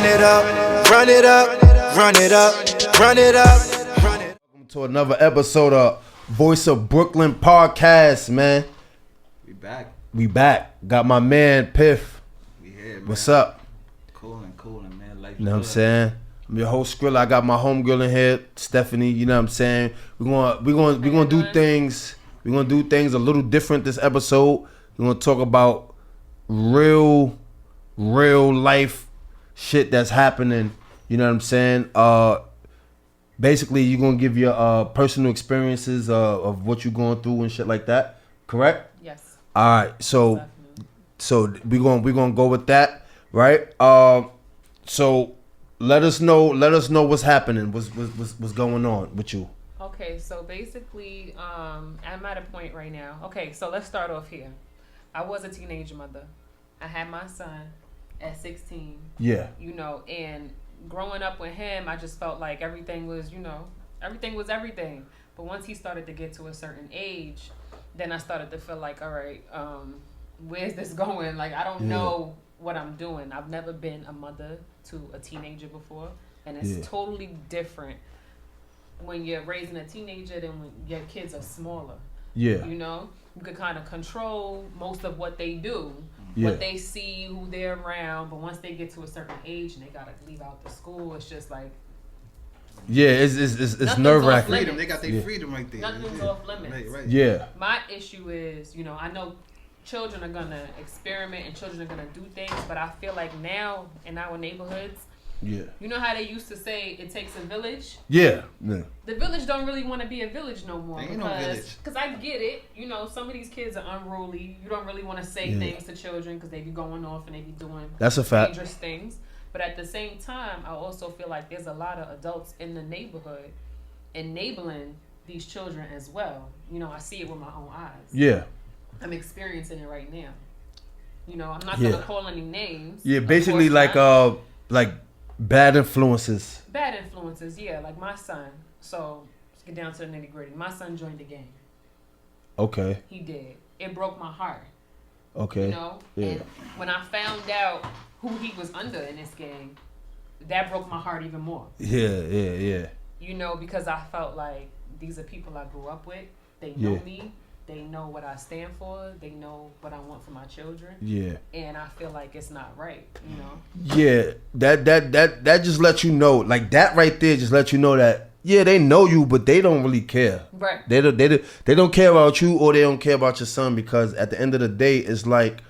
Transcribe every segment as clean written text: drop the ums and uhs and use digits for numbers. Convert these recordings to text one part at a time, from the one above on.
Run it up, run it up, run it up, run it up, run it up. Welcome to another episode of Voice of Brooklyn podcast, man. We back. Got my man Piff. We here, man. What's up? Cooling, man. Life You know what I'm saying? I'm your host Skrilla. I got my homegirl in here, Stephanie. You know what I'm saying? We're gonna do things. We're gonna do things a little different this episode. We're gonna talk about real life shit that's happening. You know what I'm saying? Basically, you're gonna give your personal experiences of what you're going through and shit like that. Correct? Yes. All right. So we're gonna go with that, right? So let us know what's happening. What's going on with you? Okay, so basically, I'm at a point right now. Okay, so let's start off here. I was a teenage mother. I had my son at 16. Yeah. You know, and growing up with him, I just felt like everything was everything. But once he started to get to a certain age, then I started to feel like, all right, where's this going? Like, I don't know what I'm doing. I've never been a mother to a teenager before, and it's totally different when you're raising a teenager than when your kids are smaller. Yeah. You know, you could kind of control most of what they do, what they see, who they're around. But once they get to a certain age and they gotta leave out the school, it's just like, it's nerve wracking. Freedom, they got their freedom right there. Nothing's off limits. Right. Yeah. My issue is, you know, I know children are gonna experiment and children are gonna do things, but I feel like now in our neighborhoods, you know how they used to say it takes a village? Yeah. The village don't really want to be a village no more. Ain't no village. Because I get it. You know, some of these kids are unruly. You don't really want to say things to children because they be going off and they be doing That's a fact. dangerous things. But at the same time, I also feel like there's a lot of adults in the neighborhood enabling these children as well. You know, I see it with my own eyes. Yeah. I'm experiencing it right now. You know, I'm not going to call any names. Yeah, basically like bad influences. Bad influences, yeah. Like my son. So, let's get down to the nitty gritty. My son joined the gang. Okay. He did. It broke my heart. Okay. You know? Yeah. And when I found out who he was under in this gang, that broke my heart even more. Yeah. You know, because I felt like these are people I grew up with. They know me. They know what I stand for. They know what I want for my children. Yeah. And I feel like it's not right, you know? Yeah. That just lets you know, like that right there just lets you know that, they know you, but they don't really care. Right. They don't care about you, or they don't care about your son, because at the end of the day, it's like,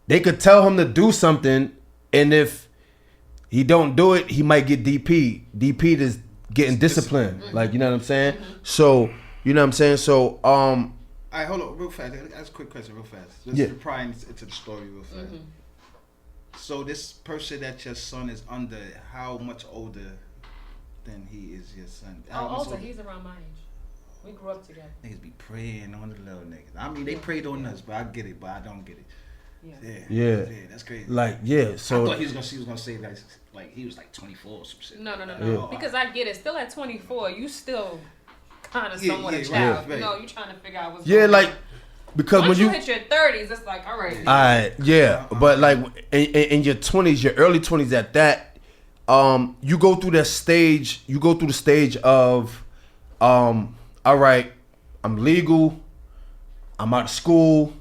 they could tell him to do something, and if he don't do it, he might get DP. DP is getting disciplined. Mm-hmm. Like, you know what I'm saying? Mm-hmm. So, you know what I'm saying? So, all right, hold on, real fast. Ask a quick question, real fast. Let's pry into the story real fast. Mm-hmm. So, this person that your son is under, how much older than he is your son? Older. He's around my age. We grew up together. Niggas be praying on the little niggas. I mean, they prayed on us, but I get it, but I don't get it. Yeah, that's crazy. Like, so I thought she was gonna say like he was like 24 or some shit. No. Yeah. Because I get it. Still at 24, you still kind of somewhat a child. Right. You know, you trying to figure out what's going like on. because once when you hit your 30s, it's like, all right. But like in your 20s, your early 20s, at that, you go through that stage. You go through the stage of, all right, I'm legal. I'm out of school.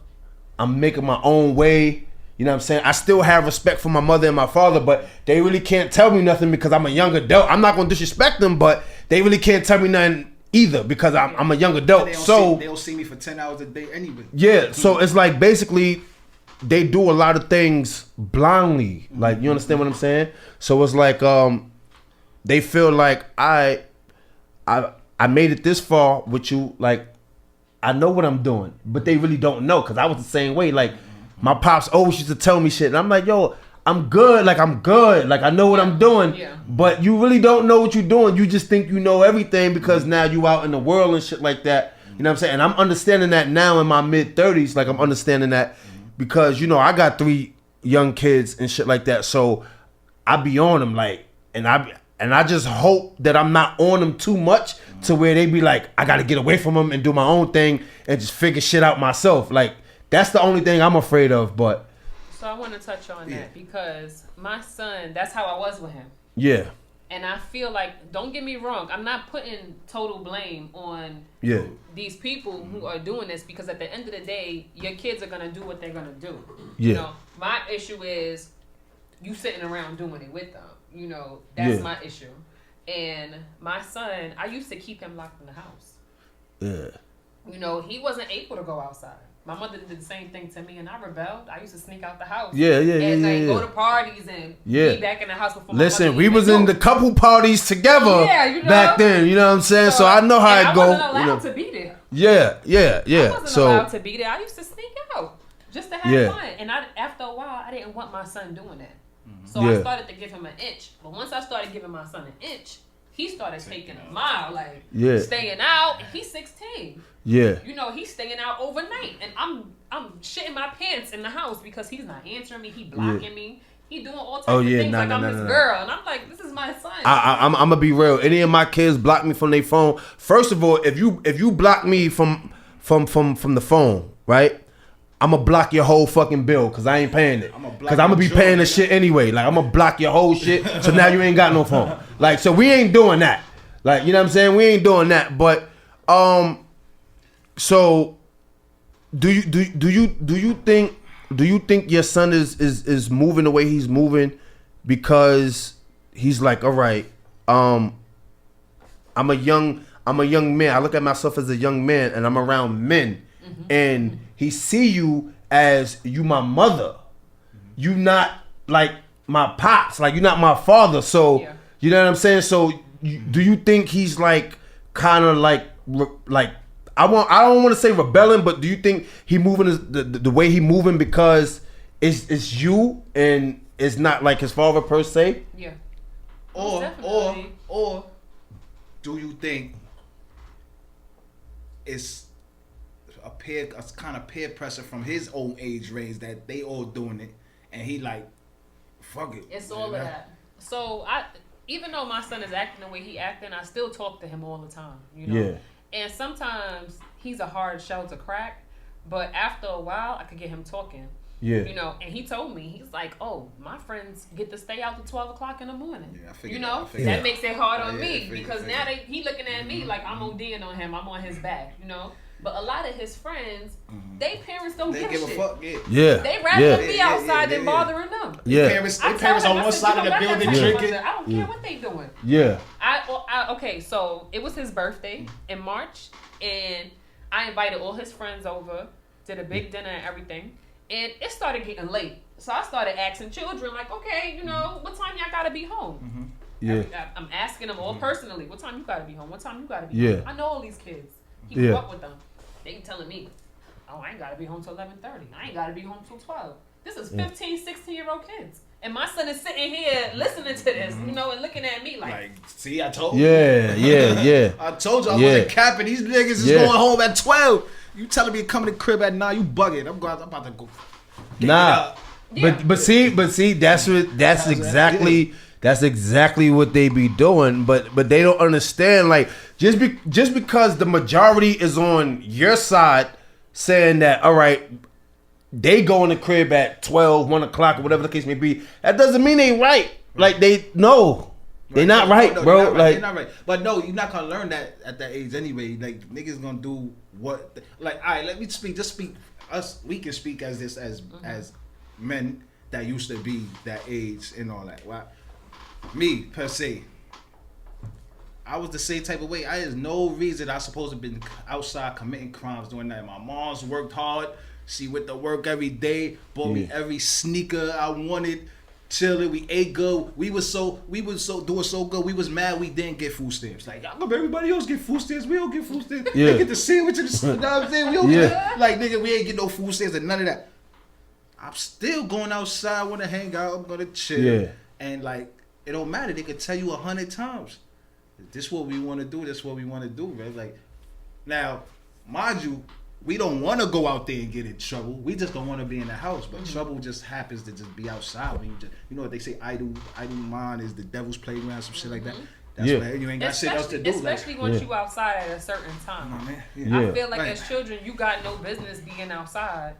I'm making my own way. You know what I'm saying? I still have respect for my mother and my father, but they really can't tell me nothing because I'm a young adult. I'm not going to disrespect them, but they really can't tell me nothing either because I'm a young adult. They don't see me for 10 hours a day anyway. Yeah, so it's like basically they do a lot of things blindly. Like, you understand what I'm saying? So it's like they feel like I made it this far with you, like I know what I'm doing, but they really don't know, because I was the same way. Like, my pops always used to tell me shit, and I'm like, yo, I'm good. Like, I know what I'm doing, but you really don't know what you're doing. You just think you know everything because now you out in the world and shit like that. You know what I'm saying? And I'm understanding that now in my mid-30s. Like, I'm understanding that because, you know, I got 3 young kids and shit like that. So I be on them, like, and I just hope that I'm not on them too much to where they be like, I got to get away from them and do my own thing and just figure shit out myself. Like, that's the only thing I'm afraid of. But So I want to touch on that because my son, that's how I was with him. Yeah. And I feel like, don't get me wrong, I'm not putting total blame on these people who are doing this because at the end of the day, your kids are going to do what they're going to do. Yeah. You know, my issue is you sitting around doing it with them. You know, that's my issue. And my son, I used to keep him locked in the house. Yeah. You know, he wasn't able to go outside. My mother did the same thing to me, and I rebelled. I used to sneak out the house. And go to parties and be back in the house before. Listen, we was in the couple parties together back then. You know what I'm saying? So I know how it go. I wasn't allowed to be there. Yeah. I wasn't allowed to be there. I used to sneak out just to have fun. And after a while, I didn't want my son doing that. So I started to give him an inch. But once I started giving my son an inch, he started taking a mile, like staying out. He's 16. Yeah. You know, he's staying out overnight, and I'm shitting my pants in the house because he's not answering me. He blocking me. He doing all types of things I'm his girl, and I'm like, this is my son. I'm gonna be real. Any of my kids block me from their phone. First of all, if you block me from the phone, right? I'm gonna block your whole fucking bill because I ain't paying it. Because I'm gonna be paying the shit anyway. Like, I'm gonna block your whole shit. So now you ain't got no phone. Like, so we ain't doing that. Like, you know what I'm saying? We ain't doing that. But so do you think your son is moving the way he's moving because he's like, all right, I'm a young man. I look at myself as a young man, and I'm around men, and he see you as you my mother. You not like my pops. Like, you're not my father. So you know what I'm saying. So do you think he's like kind of like I don't want to say rebelling, but do you think he moving the way he moving because it's you and it's not like his father per se? Yeah. Or do you think it's a kind of peer pressure from his own age range that they all doing it and he like, fuck it. It's all of that. So even though my son is acting the way he acting, I still talk to him all the time. You know. Yeah. And sometimes he's a hard shell to crack, but after a while, I could get him talking. Yeah. You know, and he told me, he's like, oh, my friends get to stay out till 12 o'clock in the morning. Yeah, I figured. You know, that makes it hard on me because now he looking at me like I'm ODing on him. I'm on his back, you know. But a lot of his friends, they parents don't give a shit. Fuck, They rather them be outside than bothering them. Yeah. Parents on one side of the building drinking. I don't care what they doing. Yeah. Okay, so it was his birthday in March, and I invited all his friends over, did a big dinner and everything, and it started getting late. So I started asking children, like, okay, you know, what time y'all gotta be home? Yeah. I'm asking them all personally, what time you gotta be home? What time you gotta be home? I know all these kids. He grew up with them. They telling me, oh, I ain't got to be home till 11:30. I ain't got to be home till 12. This is 15, 16-year-old kids. And my son is sitting here listening to this, you know, and looking at me like see, I told you. Yeah. I told you I wasn't capping. These niggas is going home at 12. You telling me to come to the crib at 9, you bugging. I'm about to go. Nah. But see, that's exactly what they be doing, but they don't understand. Like, just because the majority is on your side saying that, all right, they go in the crib at 12, 1 o'clock, or whatever the case may be, that doesn't mean they right. Like, they're not right, bro. Like, they're not right. But no, you're not gonna learn that at that age anyway. Like, niggas gonna do what? Like, all right, let me speak. Just speak. We can speak as this as men that used to be that age and all that. Well, me per se, I was the same type of way. There's no reason I supposed to have been outside committing crimes doing that. My mom's worked hard. She went to work every day, bought me every sneaker I wanted. Chilling, we ate good. We was doing so good. We was mad we didn't get food stamps. Like, y'all come everybody else get food stamps. We don't get food stamps. They get the sandwiches. You know what I'm saying? We don't get like, nigga, we ain't get no food stamps and none of that. I'm still going outside, want to hang out. I'm gonna chill. Yeah. And like, it don't matter. They could tell you 100 times. This what we want to do. This what we want to do, man. Like, now, mind you, we don't want to go out there and get in trouble. We just don't want to be in the house. But trouble just happens to just be outside. When you know what they say, idle mind is the devil's playground, some shit like that. That's why you ain't got shit else to do. Especially once you outside at a certain time. I feel like as children, you got no business being outside.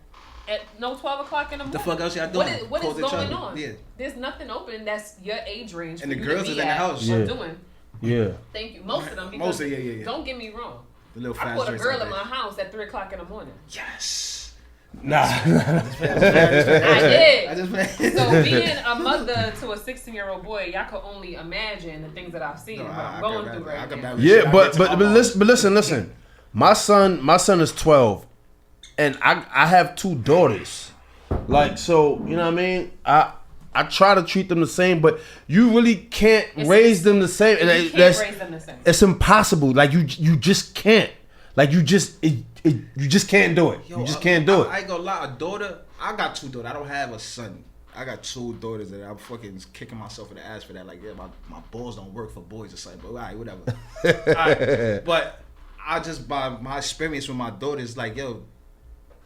at 12 o'clock in the morning. The fuck else y'all doing? What is going other. on? Yeah. There's nothing open that's your age range. And for the you girls to is be in the at house. or Yeah. doing. Yeah. Thank you. Most of them. Because Most of yeah. Don't get me wrong. The little I fast put a joints girl out in my there. house at 3 o'clock in the morning. Yes. Nah. I did. I just So being a mother to a 16-year-old boy, y'all could only imagine the things that I've seen No, and what I I'm going got through that. I right got now. that. Yeah, but listen. My son is 12, and I have 2 daughters. Like, so you know what I mean. I try to treat them the same, but you really can't raise them the same. You can't raise them the same. It's impossible. Like you just can't. Like you just can't do it. Yo, you just can't do it. I ain't gonna lie. A daughter. I got 2 daughters. I don't have a son. I got 2 daughters that I'm fucking kicking myself in the ass for that. Like, yeah, my balls don't work for boys or something. But all right, whatever. All right. But I just, by my experience with my daughters, like, yo,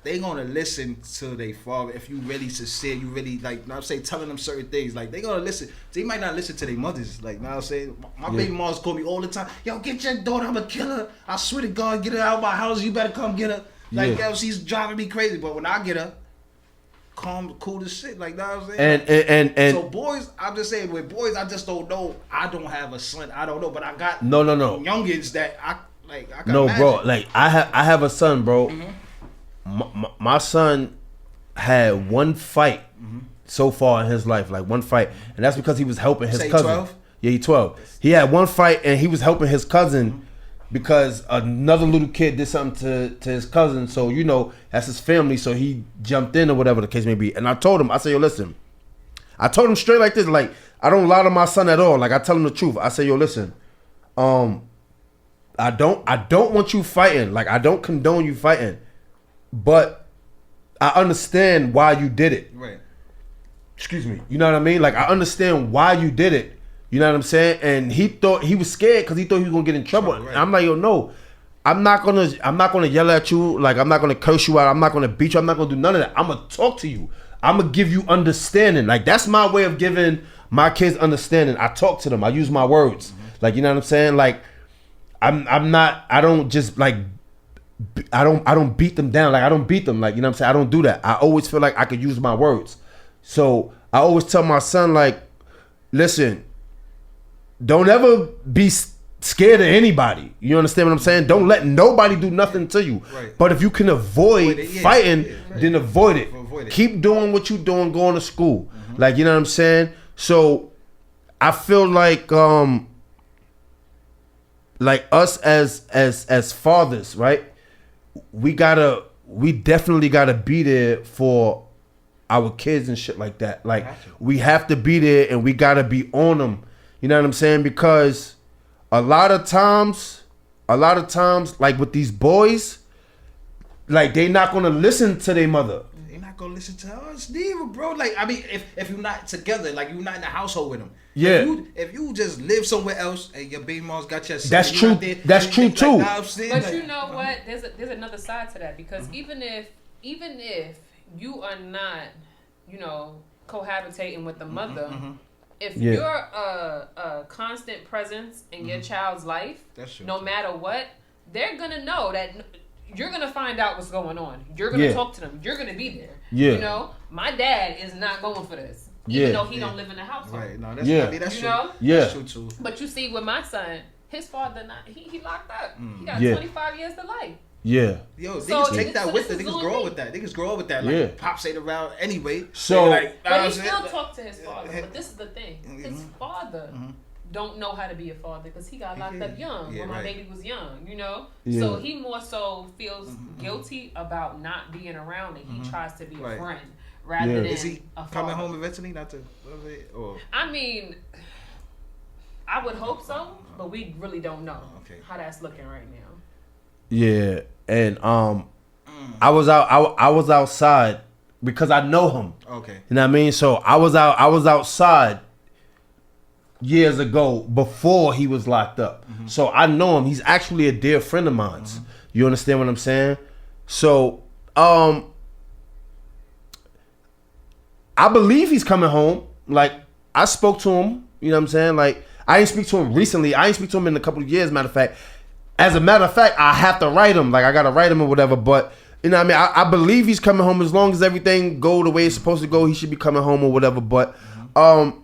they gonna listen to their father. If you really sincere, you really like, I'm saying, telling them certain things, like they gonna listen. They might not listen to their mothers. Like, now I'm saying, my baby moms call me all the time. Yo, get your daughter. I'm a killer. I swear to God, get her out of my house. You better come get her. Like, yo, she's driving me crazy. But when I get her, calm, cool as shit. Like, now I'm saying. And so boys, I'm just saying, with boys, I just don't know. I don't have a son. I don't know, but I got no youngins that I can no imagine. bro. Like I have a son, bro. Mm-hmm. My son had one fight so far in his life, like one fight, and that's because he was helping his Say cousin. 12? Yeah, he 12. He had one fight, and he was helping his cousin because another little kid did something to his cousin. So you know that's his family. So he jumped in or whatever the case may be. And I told him, I said, yo, listen. I told him straight like this, like I don't lie to my son at all. Like I tell him the truth. I say, yo, listen. I don't want you fighting. Like I don't condone you fighting. But I understand why you did it. Right. Excuse me. You know what I mean? Like I understand why you did it. You know what I'm saying? And he thought he was scared because he thought he was gonna get in trouble. Right. And I'm like, yo, no. I'm not gonna yell at you. Like I'm not gonna curse you out. I'm not gonna beat you. I'm not gonna do none of that. I'm gonna talk to you. I'm gonna give you understanding. Like that's my way of giving my kids understanding. I talk to them. I use my words. Like you know what I'm saying? Like I'm not. I don't just like. I don't beat them down. Like I don't beat them. Like you know what I'm saying. I don't do that. I always feel like I could use my words. So I always tell my son like, listen, don't ever be scared of anybody. You understand what I'm saying? Don't let nobody do nothing to you. Right. But if you can avoid fighting, then avoid it. Avoid it. Keep doing what you're doing, going to school. Like you know what I'm saying? So I feel like us as fathers, right? We definitely gotta be there for our kids and shit like that. Like we have to be there and we gotta be on them. You know what I'm saying? Because a lot of times, like with these boys, like they not gonna listen to their mother. They're not gonna listen to us neither, bro. Like I mean, if you're not together, like you're not in the household with them. Yeah. If you just live somewhere else and your baby mom's got your son, That's you true. out there, That's you true think, too. Like, nah, I'm saying, But like, you know what? There's another side to that because even if you are not, you know, cohabitating with the mother, if you're a constant presence in your child's life, That's true. no matter what, they're gonna know that you're gonna find out what's going on. You're gonna talk to them. You're gonna be there. Yeah. You know, my dad is not going for this, Yeah. even though he don't live in the household. Right? No, that's Yeah. I mean, that's You true. know? Yeah. That's true too. But you see, with my son, his father he locked up. He got Yeah. 25 years to life. Yeah. Yo, So niggas take that so with this them. is Niggas on grow up me. with that. Niggas grow up with that. Like Yeah. pops ain't around anyway. So- like, But he still talk to his father. But this is the thing: his Mhm. father don't know how to be a father because he got locked up young Yeah, when my right. baby was young. You know, Yeah. so he more so feels guilty about not being around, and he tries to be a Right. friend rather Yeah. than Is he a father. coming home eventually? Not to or I mean, I would hope so, but we really don't know Okay. how that's looking right now. Yeah. And I was outside because I know him. okay. You know what I mean? So I was outside years ago before he was locked up. So I know him. He's actually a dear friend of mine. You understand what I'm saying? So I believe he's coming home. Like I spoke to him, you know what I'm saying? Like I didn't speak to him recently. I didn't speak to him in a couple of years, matter of fact. As a matter of fact, I have to write him. Like I gotta write him or whatever, but You know what I mean? I believe he's coming home as long as everything go the way it's supposed to go. He should be coming home or whatever. But 9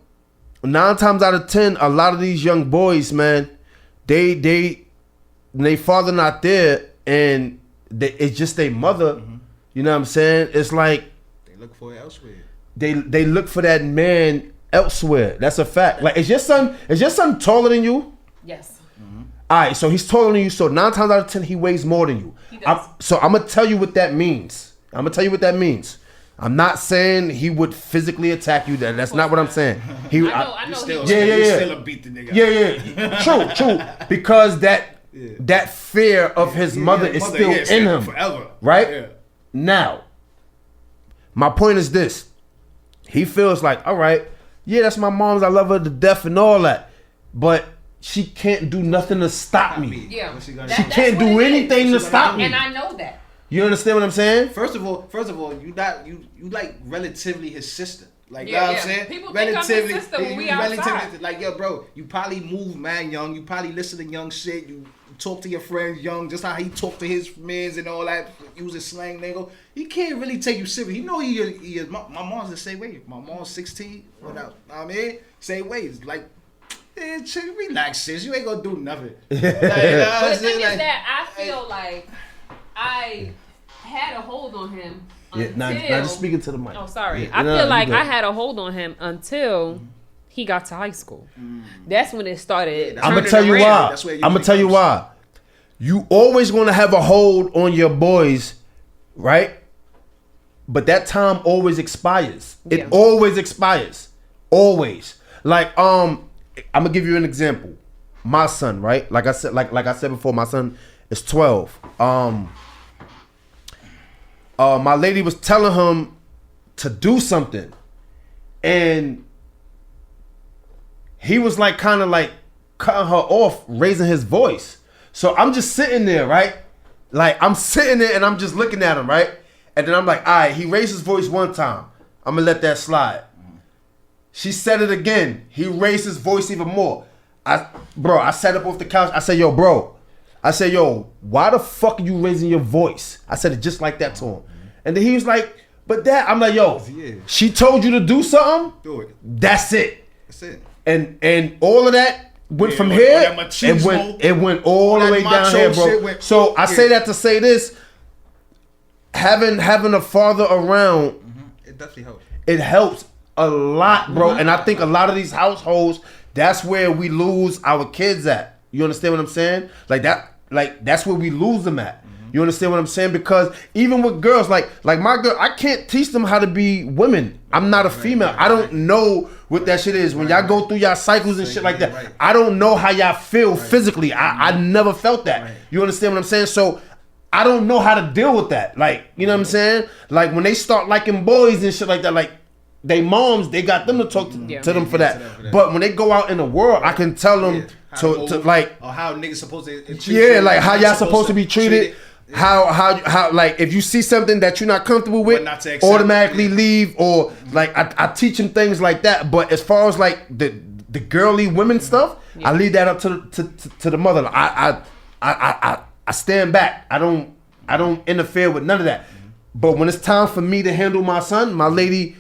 times out of 10, a lot of these young boys, man, they father not there, and it's just their mother. You know what I'm saying? It's like they look for it elsewhere. They look for that man elsewhere. That's a fact. Like, is your son taller than you? Yes. All right, so he's taller than you. So 9 times out of 10, he weighs more than you. He does. So I'm gonna tell you what that means. I'm not saying he would physically attack you. That's not what I'm saying. I know. You still beat the nigga. Yeah. True. Because that fear of his mother is still in him forever. Right? Yeah. Now, my point is this. He feels like, all right, yeah, that's my mom's. I love her to death and all that. But she can't do nothing to stop me. Yeah. She can't do anything to stop me. And I know that. You understand what I'm saying? First of all, you like relatively his sister. Like, you Yeah, know what yeah. I'm saying? People think I'm his sister when we outside. Like, yo, bro, you probably move man young. You probably listen to young shit. You talk to your friends young, just how he talk to his mans and all that, using slang lingo. He can't really take you serious. He know he is. My mom's the same way. My mom's 16. Without, I mean, same way. It's like, chill, relax, sis. You ain't gonna do nothing. Like, But the thing is that I feel like I had a hold on him. Yeah, now just speaking to the mic. Oh, sorry. Yeah, I feel like good. I had a hold on him until he got to high school. That's when it started. I'm gonna tell you why. I'm gonna tell you why. You always gonna have a hold on your boys, right? But that time always expires. Yeah. It always expires. Always. Like, I'm gonna give you an example. My son, right? Like I said before, my son is 12. My lady was telling him to do something, and he was like kind of like cutting her off, raising his voice. So I'm just sitting there, right? Like, I'm sitting there and I'm just looking at him, right? And then I'm like, all right, he raised his voice one time. I'm gonna let that slide. She said it again. He raised his voice even more. I sat up off the couch. I said, yo, bro. I said, yo, why the fuck are you raising your voice? I said it just like that to him. And then he was like, but Dad, I'm like, yo, she told you to do something? Do it. That's it. That's it. And all of that went from here. It went all the way down here, bro. So I say that to say this. Having a father around, it definitely helps. It helps a lot, bro. And I think a lot of these households, that's where we lose our kids at. You understand what I'm saying? That's where we lose them at. You understand what I'm saying? Because even with girls, like my girl, I can't teach them how to be women. I'm not a female. I don't know what that shit is. When y'all go through y'all cycles and shit like that, I don't know how y'all feel physically. I never felt that. You understand what I'm saying? So I don't know how to deal with that. Like, you know what I'm saying? Like, when they start liking boys and shit like that, like, they moms, they got them to talk to them for that. But when they go out in the world, I can tell them to like, or how niggas supposed to treat like how y'all supposed to be treated. How like, if you see something that you're not comfortable with, automatically leave, or like I teach them things like that. But as far as like the girly women stuff, I leave that up to the mother. I stand back. I don't interfere with none of that. But when it's time for me to handle my son, my lady,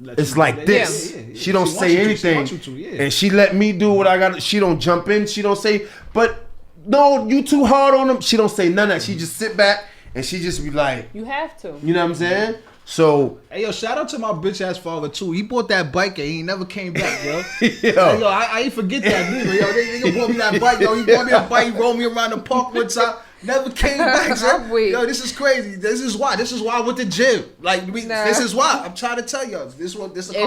it's like this. She don't say anything, and she let me do what I got. She don't jump in. She don't say, but no, you too hard on him. She don't say none of that. She just sit back and she just be like, you have to. You know what I'm saying? So, hey, yo, shout out to my bitch ass father too. He bought that bike and he never came back, yo. Yo, I ain't forget that nigga. Yo, nigga bought me that bike, yo. He bought me a bike. He rolled me around the park one time. Never came back, son. Yo, this is crazy. This is why I went to gym. Like, this is why. I'm trying to tell y'all. This is a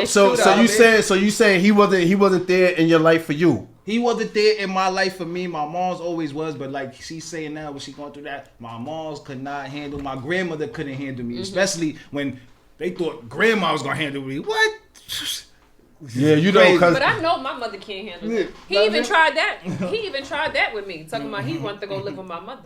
conversation. So you saying he wasn't there in your life for you? He wasn't there in my life for me. My mom's always was, but like she's saying now, when she going through that, my mom's could not handle. My grandmother couldn't handle me, especially when they thought grandma was gonna handle me. What? Yeah, you know, Crazy. cause But I know my mother can't handle it. He even tried that. He even tried that with me, talking about he wanted to go live with my mother.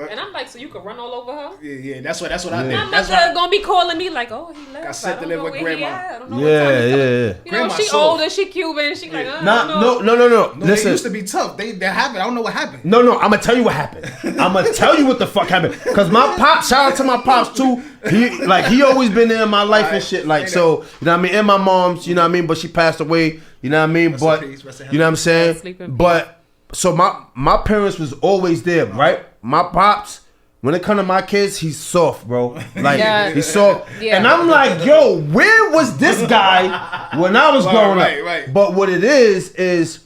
And I'm like, so you can run all over her? Yeah, that's what I did. My That's mother why gonna be calling me like, oh, he left. I sent to live with grandma. I don't know what time he coming. You know, Grandma she soft. older, she Cuban, she like, no. No, Listen, they used to be tough. They happened. I don't know what happened. No, I'm gonna tell you what happened. I'm gonna tell you what the fuck happened. Cause my pops, shout out to my pops too. He always been there in my life and shit. Like, so, you know what I mean? And my mom's, you know what I mean? But she passed away, you know what I mean? But, you know what I'm saying? But, so my parents was always there, right? My pops, when it come to my kids, he's soft, bro. Like, he's soft. Yeah. And I'm like, yo, where was this guy when I was growing up? Right. But what it is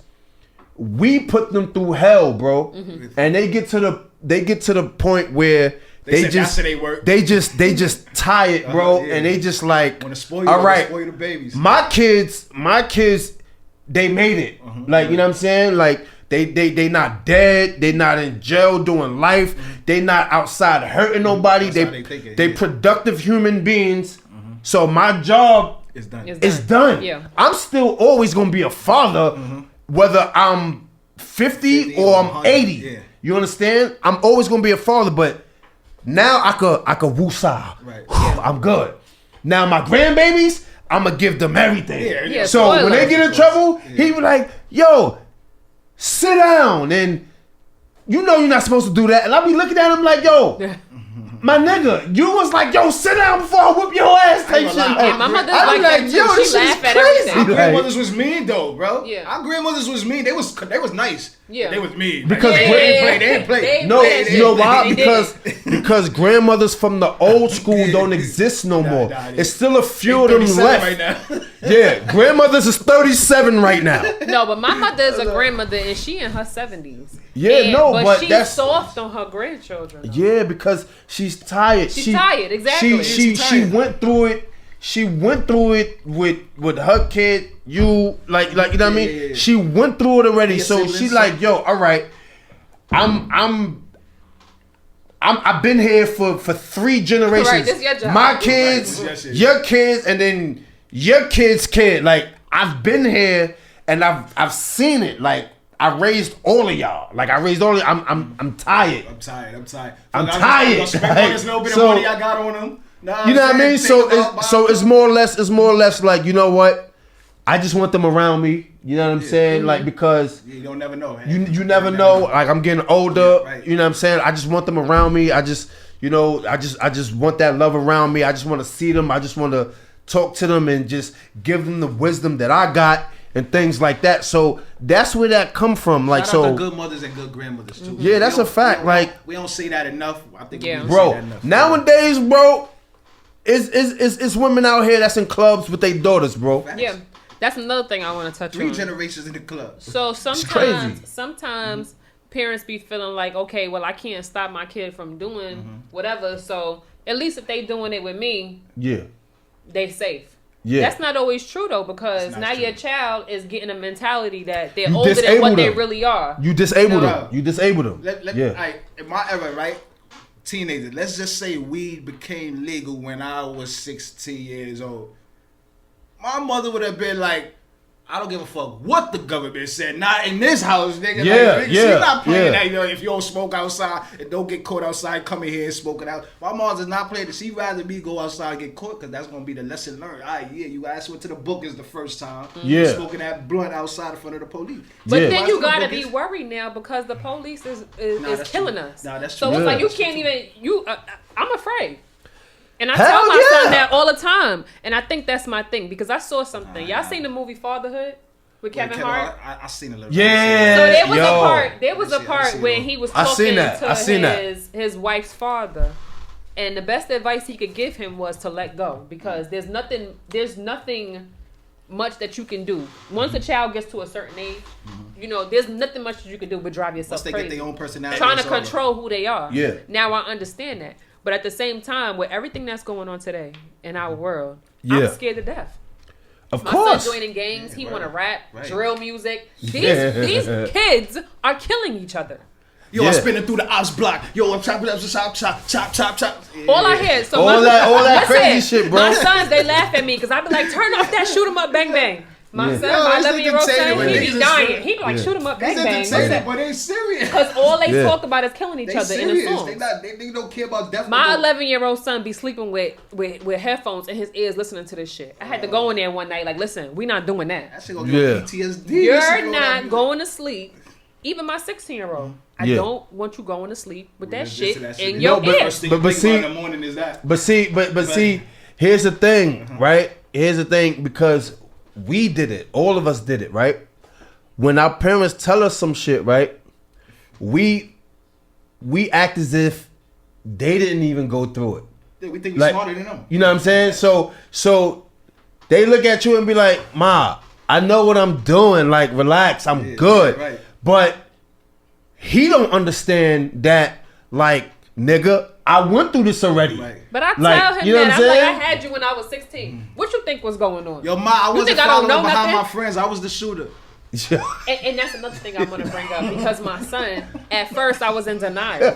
we put them through hell, bro. And they get to the point where they just tired, bro, and they just like, spoil you, all right, spoil the babies. My kids, they made it. Like, you know what I'm saying? Like, they not dead, they not in jail doing life, they not outside hurting nobody. They productive human beings. So my job is done. Yeah. I'm still always gonna be a father, whether I'm 50 or I'm 80. Yeah. You understand? I'm always gonna be a father, but now I could woosah. Right. I'm good. Now my grandbabies, I'm gonna give them everything. Yeah, so when they get in trouble, he be like, yo, sit down. And you know you're not supposed to do that. And I'll be looking at him like, yo, my nigga, you was like, yo, sit down before I whip your ass type shit. Yeah, my mother's like that too. Yo, she laugh at everything. Our grandmothers was mean though, bro. Yeah. Our grandmothers was mean. They was nice. Yeah. They was mean. Because they didn't play. No, you know why? Because grandmothers from the old school don't exist no more. It's still a few of them left. Right now. Yeah, grandmothers is 37 right now. No, but my mother is a grandmother and she in her 70s. Yeah, but she's soft on her grandchildren. Though. Yeah, because she's tired. She's tired, exactly. She went through it. She went through it with her kid. You like you know what I mean? Yeah. She went through it already. So she's like, yo, all right. I've been here for 3 generations. Right, this your job. My kids, your kids, and then your kids' kid. Like, I've been here and I've seen it. Like, I raised all of y'all. Like, I raised all of y'all. I'm tired. I'm tired. I'm tired. Spend all this little bit of money I got on them. Nah, you know what I mean? So it's more or less like, you know what? I just want them around me. You know what I'm saying? Like, because you don't never know. You never know. Like, I'm getting older. Yeah, right. You know what I'm saying? I just want them around me. I just want that love around me. I just want to see them. I just want to talk to them and just give them the wisdom that I got and things like that. So that's where that come from. Like, shout out to good mothers and good grandmothers too. Yeah, that's a fact. We don't say that enough. I think we bro, say that enough. Nowadays, bro, it's women out here that's in clubs with their daughters, bro. Yeah. That's another thing I want to touch on. 3 generations in the club. So sometimes parents be feeling like, okay, well, I can't stop my kid from doing whatever. So at least if they doing it with me, they safe. Yeah. That's not always true though, because now your child is getting a mentality that they're older than what they really are. You disable them. You disable them. In my era, right? Teenagers. Let's just say weed became legal when I was 16 years old. My mother would have been like, I don't give a fuck what the government said. Not in this house, nigga. She's not playing that, if you don't smoke outside and don't get caught outside, come in here and smoke it out. My mom does not play this. She'd rather me go outside and get caught because that's going to be the lesson learned. You ass went to the bookers the first time. Yeah. Smoking that blunt outside in front of the police. But then you got to be worried now because the police is killing us. Nah, that's true. So it's like you can't even, I'm afraid. And I tell my son that all the time. And I think that's my thing. Because I saw something. Y'all seen the movie Fatherhood with Kevin Hart? I seen a little bit. Yeah. So there was a part when he was talking to his wife's father. And the best advice he could give him was to let go. Because there's nothing much that you can do. Once a child gets to a certain age, there's nothing much that you can do but drive yourself crazy. Once they get their own personality. Trying to control who they are. Yeah. Now I understand that. But at the same time, with everything that's going on today in our world, I'm scared to death. Of course. My son joining gangs. He want to rap, drill music. These kids are killing each other. Yo, I'm spinning through the ops block. Yo, I'm chopping up, chop. All I hear is all that crazy shit, bro. My sons, they laugh at me because I be like, turn off that shoot 'em up, bang bang. My son, Yo, my it's 11-year-old entertaining son, when he niggas be is dying. serious. He be like, shoot him up, It's bang bang. entertaining, but they serious. Because all they Yeah. talk about is killing each They other in the serious. songs. They don't care about death. My 11-year-old son be sleeping with headphones in his ears listening to this shit. I had to go in there one night like, listen, we not doing that. That shit gonna give Yeah. PTSD. You're not going to sleep. Even my 16-year-old. I Yeah. don't want you going to sleep with that Listen shit to that in shit. your No, but- ears. but see- in the morning is that. But see, here's the thing, right? Here's the thing, because we did it. All of us did it, right? When our parents tell us some shit, right? We act as if they didn't even go through it. Yeah, we think we're Like, smarter than them. you know what I'm saying? So they look at you and be like, "Ma, I know what I'm doing. Like, relax, I'm good." right. But he don't understand that, like, nigga, I went through this already. Right. But I tell Like, him you know that. what I'm I'm like, I saying? had you when I was 16. What you think was going on? Yo, Ma, I You wasn't think I don't following know behind nothing? my friends. I was the shooter. And that's another thing I'm going to bring up. Because my son, at first, I was in denial.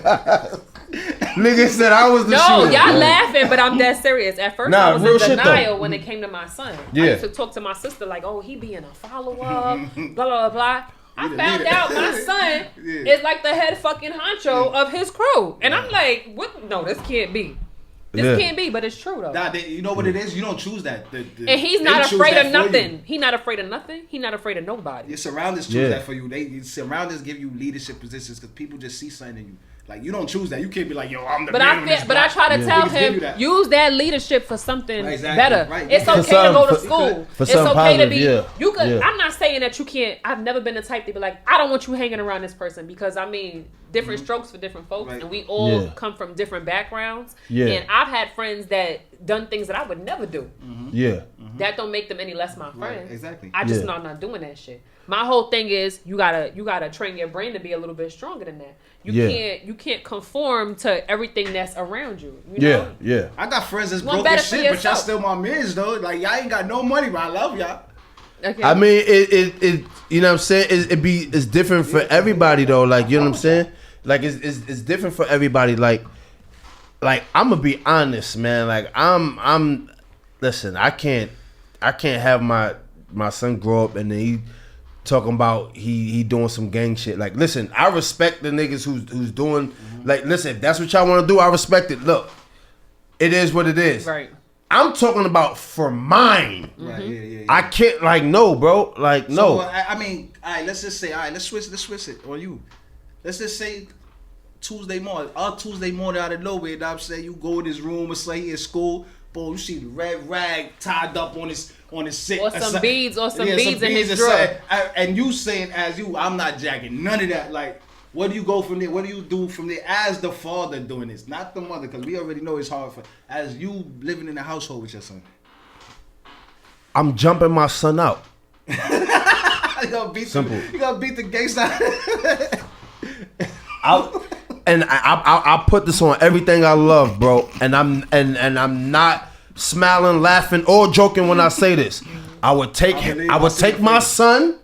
Nigga said I was the No, shooter. y'all laughing, but I'm dead serious. At first, Nah, I was real in shit, though. denial when it came to my son. Yeah. I used to talk to my sister like, oh, he being a follow-up, blah, blah, blah. I found out my son is like the head fucking honcho of his crew. And I'm like, what? No, this can't be. This can't be, but it's true, though. Nah, you know what it is? You don't choose that. And he's they not choose afraid that of for you. nothing. He's not afraid of nothing. He's not afraid of nobody. Your surroundings choose Yeah. that for you. Your surroundings give you leadership positions because people just see something in you. Like, you don't choose that. You can't be like, yo, I'm the But man I on this feel, but I block. try to tell Niggas give you him, that. use that leadership for something Exactly, better. right. It's For okay to some- go to for- school. for It's something okay to positive, be. yeah. You could. Yeah. I'm not saying that you can't. I've never been the type to be like, I don't want you hanging around this person because I mean, different strokes for different folks, Right. and we all Yeah. come from different backgrounds. Yeah. And I've had friends that done things that I would never do. Yeah. That don't make them any less my Right, friends. exactly. I just Yeah. know I'm not doing that shit. My whole thing is you gotta train your brain to be a little bit stronger than that. You can't conform to everything that's around you. You Yeah. know? Yeah. I got friends that's Want broke as better for shit, but y'all yourself. still my mans, though. Like, y'all ain't got no money, but I love y'all. Okay. I mean, it you know what I'm saying? It's different for everybody though. Like, you know what I'm saying? Like, it's different for everybody. Like I'm gonna be honest, man. Like, I'm listen. I can't have my son grow up and then he talking about he doing some gang shit. Like, listen, I respect the niggas who's doing like, listen, if that's what y'all want to do, I respect it. Look, it is what it is. Right. I'm talking about for mine. Right, yeah. I can't, like, no, bro. Like, no. So, I mean, all right, let's just say, all right, let's switch it on you. Let's just say Tuesday morning, out of nowhere, you know what I'm saying? You go in his room or say he in school, boom, you see the red rag tied up on his sit. Or some beads in his or drawer. something. And you saying as you, I'm not jacking none of that. Like, what do you go from there? What do you do from there as the father doing this? Not the mother, because we already know it's hard for, as you living in the household with your son. I'm jumping my son out. You gonna beat Simple. You gonna beat the gangster. I put this on everything I love, bro. And I'm not smiling, laughing, or joking when I say this. I would take my son.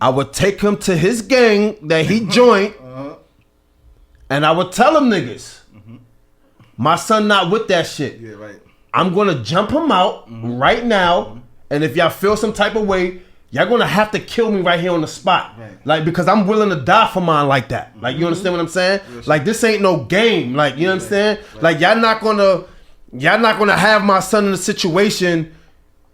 I would take him to his gang that he joined, and I would tell him niggas, my son not with that shit. Yeah, right. I'm gonna jump him out right now, and if y'all feel some type of way, y'all gonna have to kill me right here on the spot. Right. Like, because I'm willing to die for mine like that. Like, you understand what I'm saying? Like, this ain't no game. Like, you understand? Like, y'all not gonna have my son in a situation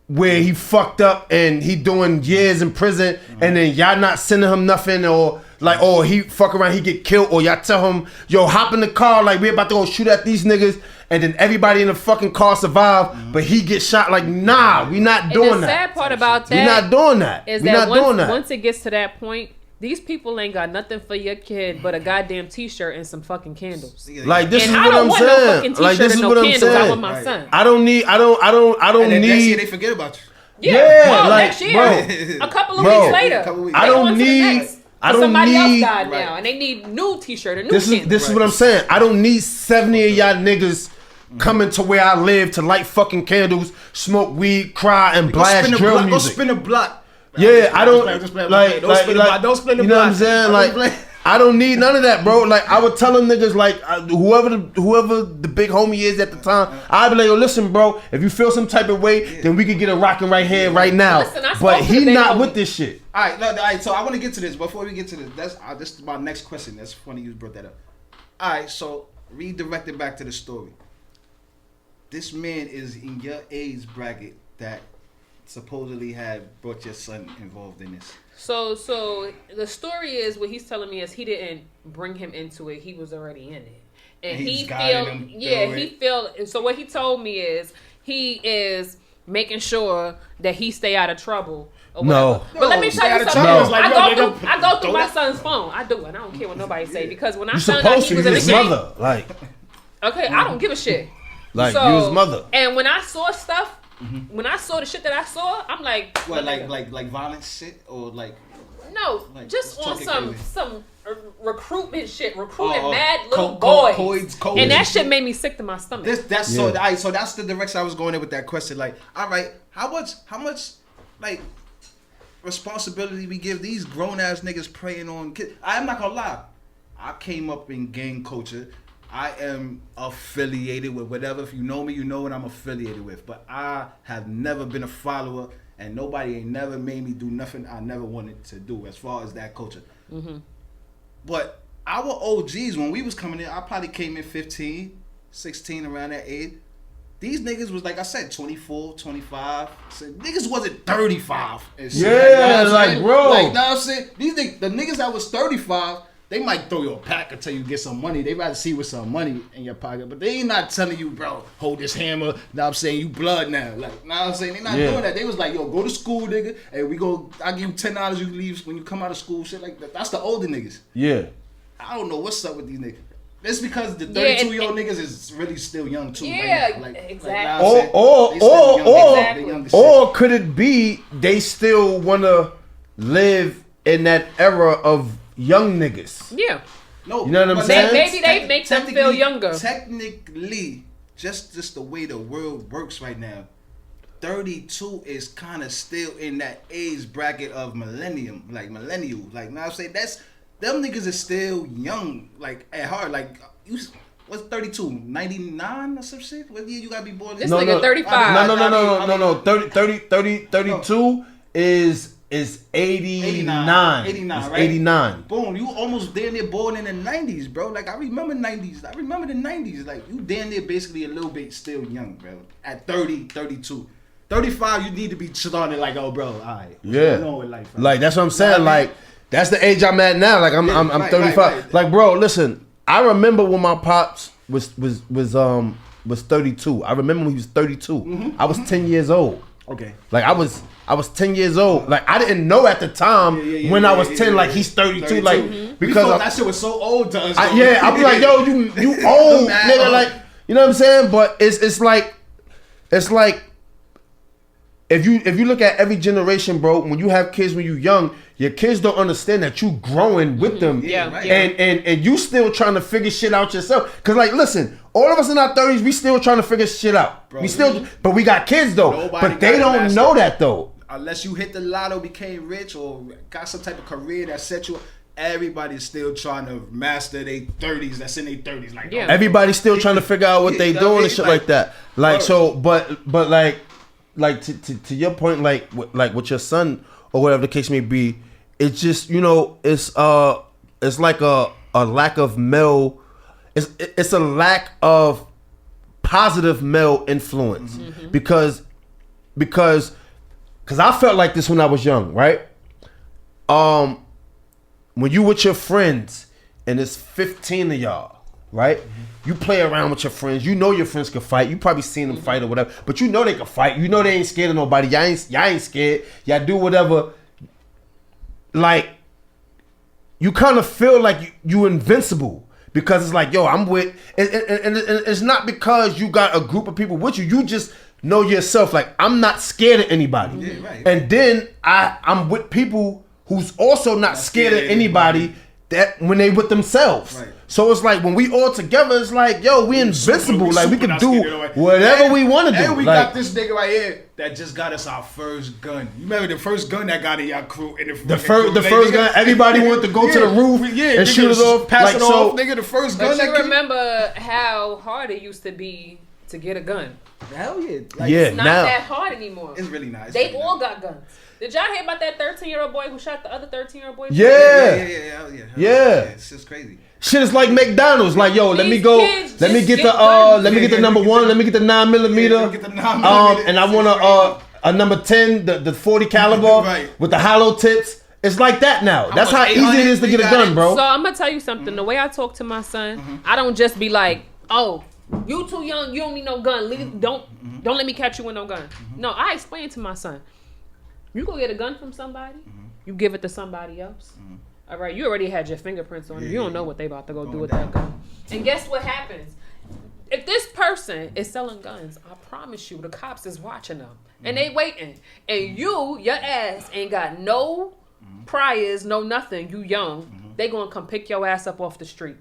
where he fucked up and he doing years in prison, and then y'all not sending him nothing, or like, oh, he fuck around, he get killed, or y'all tell him, yo, hop in the car, like, we about to go shoot at these niggas, and then everybody in the fucking car survive, but he get shot. Like, nah, we not doing And the that. sad part about that We not doing that. is We that not doing that. once it gets to that point, these people ain't got nothing for your kid but a goddamn t-shirt and some fucking candles. Like, this And is I what don't I'm want no saying. fucking t-shirt Like, this and is no what I'm candles. I want saying. my Right. son. I don't need And then next year they forget about you. Yeah, well, like, next year, bro. a couple of Bro. weeks later, A couple weeks. I they don't on to the need- next. I don't Somebody need- else died Right. now, and they need new t-shirt and new This candles. is what I'm saying. I don't need 70 of y'all niggas coming to where I live to light fucking candles, smoke weed, cry, and blast drill Go music. spin a block. Yeah, I don't Just play, like don't spin the block. Don't spin the you know what I'm block. saying? I'm Like, just I don't need none of that, bro. Like I would tell them niggas, like whoever the big homie is at the time, I'd be like, yo, listen, bro. If you feel some type of way, then we can get it rocking right here, right now. Listen, but he not with this shit. All right. So I want to get to this. Before we get to this, this is my next question. That's funny you brought that up. All right. So redirecting back to the story. This man is in your age bracket that supposedly had brought your son involved in this. So the story is, what he's telling me is he didn't bring him into it. He was already in it. And he feel, so what he told me is he is making sure that he stay out of trouble. No. But let me tell you something. No. I go through my son's phone. I do, and I don't care what nobody say, because when I found out he was in the game, mother. Like, okay, I don't give a shit. Like, you his mother. And when I saw stuff, when I saw the shit that I saw, I'm like, what, like violent shit, or like? No, like, just on some recruitment shit, recruiting mad little boys, and that shit made me sick to my stomach. So that's the direction I was going in with that question. Like, all right, how much like responsibility we give these grown ass niggas preying on kids? I'm not gonna lie, I came up in gang culture. I am affiliated with whatever. If you know me, you know what I'm affiliated with. But I have never been a follower, and nobody ain't never made me do nothing I never wanted to do as far as that culture. Mm-hmm. But our OGs, when we was coming in, I probably came in 15, 16, around that age. These niggas was, like I said, 24, 25. So niggas wasn't 35. And shit. Yeah, like, bro. Like, you know what I'm saying? The niggas that was 35, they might throw you a pack until you get some money. They rather see with some money in your pocket. But they ain't not telling you, bro, hold this hammer. Now I'm saying you blood now. Like, now I'm saying they not doing that. They was like, yo, go to school, nigga. Hey, I'll give you $10 you leave when you come out of school. Shit like that. That's the older niggas. Yeah. I don't know what's up with these niggas. It's because the 32-year-old niggas is really still young too. Yeah, right now. exactly. Or could it be they still wanna live in that era of young niggas? Yeah. No, you know what I'm saying? Maybe they make them feel younger. Technically, just the way the world works right now, 32 is kind of still in that age bracket of millennial. Like, now I'm saying them niggas is still young, like, at heart. Like, what's 32? 99 or some shit? What year you gotta be born? This nigga 35. No. 32 is 89. 89, right? 89. Boom, you almost damn near born in the 90s, bro. Like, I remember the 90s. Like, you damn near basically a little bit still young, bro. At 30, 32. 35, you need to be starting like, oh, bro, all right. Yeah. With life, right? Like, that's what I'm saying. Like, that's the age I'm at now. Like, I'm 35. Right. Like, bro, listen, I remember when my pops was 32. I remember when he was 32. Mm-hmm. I was 10 years old. Okay. Like, I was 10 years old. Like, I didn't know at the time when I was 10, like, he's 32. Like, because that shit was so old to us. I'd be like, yo, you old, nigga. Like, you know what I'm saying? But it's like if you look at every generation, bro, when you have kids when you young, your kids don't understand that you growing with them. Yeah. And you still trying to figure shit out yourself. Cause, like, listen, all of us in our 30s, we still trying to figure shit out. Bro, but we got kids though. But they don't know that though. Unless you hit the lotto, became rich, or got some type of career that set you up. Everybody's still trying to master their 30s. That's in their 30s. Like, everybody's still trying to figure out what they doing and shit like that. Like, so, but like to your point, like with your son or whatever the case may be, it's just, you know, it's like a lack of male, it's a lack of positive male influence. Mm-hmm. because I felt like this when I was young, right? When you with your friends and it's 15 of y'all, right? Mm-hmm. You play around with your friends. You know your friends can fight. You probably seen them fight or whatever, but you know they can fight. You know they ain't scared of nobody. Y'all ain't scared. Y'all do whatever. Like, you kind of feel like you invincible because it's like, yo, I'm with, and it's not because you got a group of people with you. You just know yourself. Like, I'm not scared of anybody. Yeah, right. And then I'm with people who's also not scared of anybody. That when they with themselves. Right. So it's like when we all together, it's like, yo, we invincible. Like we can do away. whatever we want to do. And we like, got this nigga right here that just got us our first gun. You remember the first gun that got in y'all crew? In the first gun, everybody wanted to go to the roof and shoot it off. Pass like, it off, nigga, the first gun. But you remember how hard it used to be to get a gun. Hell yeah. It's not that hard anymore. It's really nice. They all got guns. Did y'all hear about that 13-year-old boy who shot the other 13-year-old boy? Yeah. Yeah. It's just crazy. Shit is like McDonald's. Like, yo, let me get the number 1, let me get the 9mm. And I want a number 10, the 40 caliber with the hollow tips. It's like that now. That's how easy it is to get a gun, bro. So I'm gonna tell you something. The way I talk to my son, I don't just be like, oh, you too young, you don't need no gun. Don't let me catch you with no gun. No, I explain to my son. You go get a gun from somebody, you give it to somebody else. All right, you already had your fingerprints on it. You don't know what they about to go do with that gun. And guess what happens? If this person is selling guns, I promise you, the cops is watching them. And they waiting. And your ass ain't got no priors, no nothing. You young. They gonna come pick your ass up off the street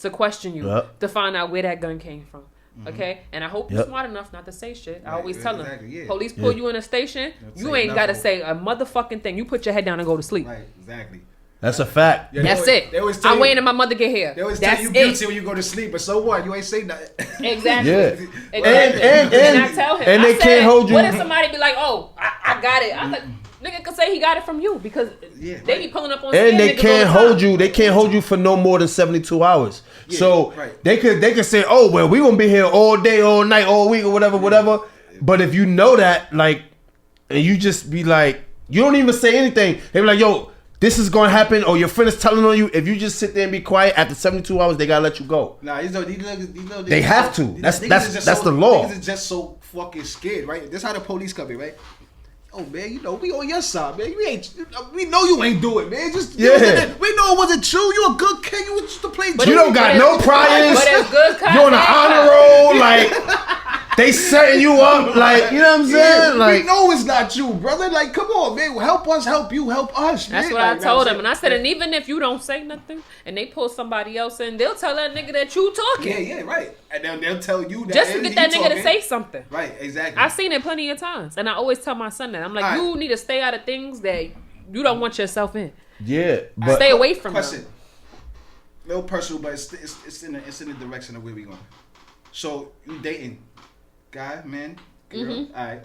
to question you, to find out where that gun came from. Okay, and I hope you're smart enough not to say shit. I always tell them, police pull you in a station, you ain't got to say a motherfucking thing. You put your head down and go to sleep. Right, exactly. That's a fact. Yeah, that's it. I'm waiting till my mother get here. They always tell you guilty when you go to sleep, but so what? You ain't say nothing. Exactly. Yeah. Exactly. And I tell him, and they can't hold you. What if somebody be like, oh, I got it? I'm like, nigga could say he got it from you because they be pulling up on. And they can't hold you. They can't hold you for no more than 72 hours. Yeah, so they could say, oh well, we gonna be here all day, all night, all week, or whatever. But if you know that, like, and you just be like, you don't even say anything. They be like, yo, this is gonna happen, or your friend is telling on you. If you just sit there and be quiet, after 72 hours, they gotta let you go. Nah, they have to. That's the law. Niggas is just so fucking scared, right? That's how the police come in, right? Oh man, we on your side, man. We know you ain't do it, man. Just we know it wasn't you. You a good kid. You was just to play. But you don't got no priors. But it's good. You on an honor roll, like. They setting you up, like, you know what I'm saying? Like, we know it's not you, brother. Like, come on, man. Help us, help you, help us. That's man. what I told him. And I said, and even if you don't say nothing and they pull somebody else in, they'll tell that nigga that you talking. Yeah, right. And then they'll tell you that. Just to get that nigga talking. To say something. Right, exactly. I've seen it plenty of times. And I always tell my son that. I'm like, you need to stay out of things that you don't want yourself in. Yeah. But stay away from question. them. Little personal, but it's in the direction of where we going. So, you dating. Guy, man, girl, all right.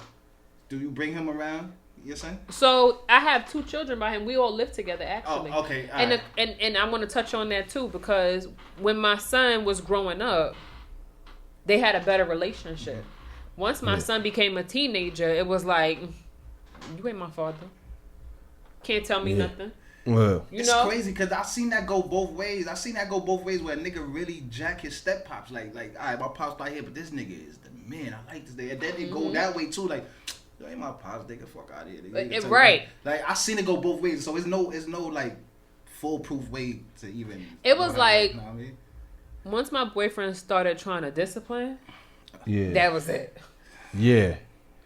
Do you bring him around, your son? So I have 2 children by him. We all live together, actually. Oh, okay. And I want to touch on that too because when my son was growing up, they had a better relationship. Once my son became a teenager, it was like, you ain't my father. Can't tell me nothing. Well, it's crazy because I seen that go both ways. I seen that go both ways where a nigga really jack his step pops. Like, all right, my pops right here, but this nigga is the man. I like this nigga. And then it go that way too. Like, yo, ain't my pops, nigga. Fuck out of here. Nigga. Right. Like, I seen it go both ways. So it's no like foolproof way to even. It was like, you know what I mean? Once my boyfriend started trying to discipline, that was it. Yeah.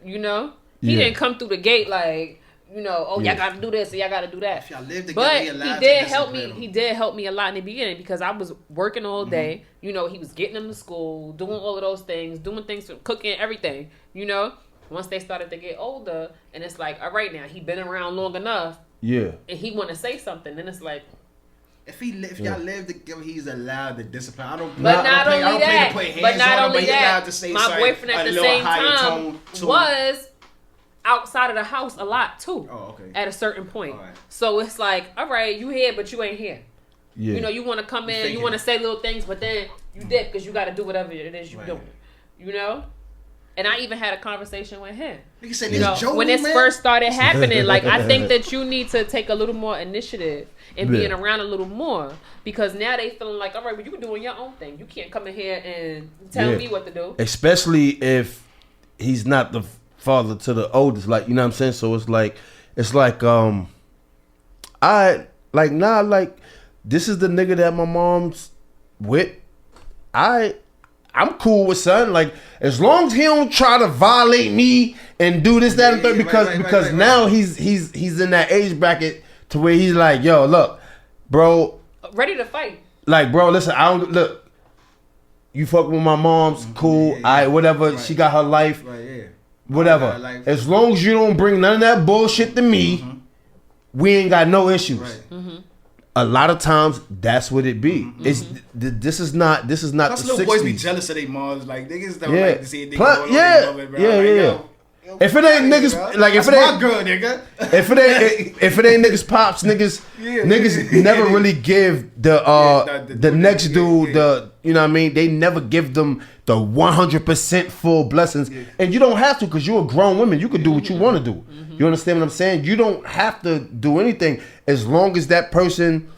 You know, he didn't come through the gate like. You know, y'all got to do this, and y'all got to do that. If y'all live together, but he did help me. He did help me a lot in the beginning because I was working all day. You know, he was getting them to school, doing all of those things, doing things, cooking, everything. You know, once they started to get older, and it's like, all right, now he been around long enough. Yeah. And he want to say something, then it's like. If y'all live together, he's allowed to discipline. I don't. But not only that. But not only that. My boyfriend at the same time was. Outside of the house a lot too. Oh, okay. At a certain point. Right. So it's like, all right, you here, but you ain't here. Yeah. You know, you want to come in, you want to say little things, but then you dip because you got to do whatever it is you're doing. You know? And I even had a conversation with him. You said, when this first started happening, like, I think that you need to take a little more initiative and being around a little more because now they feeling like, all right, well, you doing your own thing. You can't come in here and tell me what to do. Especially if he's not the father to the oldest, like, you know what I'm saying? So it's like this is the nigga that my mom's with. I'm cool with son. Like, as long as he don't try to violate me and do this, that, and third, because now he's in that age bracket to where he's like, yo, look, bro, ready to fight. like, bro, listen, I don't look. You fuck with my mom's, cool. I whatever. Right. She got her life. Right, yeah. Whatever. Life. As long as you don't bring none of that bullshit to me, we ain't got no issues. Right. A lot of times, that's what it be. It's this is not. Plus, the little 60s. boys be jealous of their moms. Like niggas don't like to see a nigga Plus, yeah. If it ain't niggas, bro. Like if That's it ain't my girl, nigga. if it ain't niggas pops, niggas never really give the next dude the, you know what I mean? They never give them the 100% full blessings, and you don't have to, because you're a grown woman. You can do what you want to do. You understand what I'm saying? You don't have to do anything as long as that person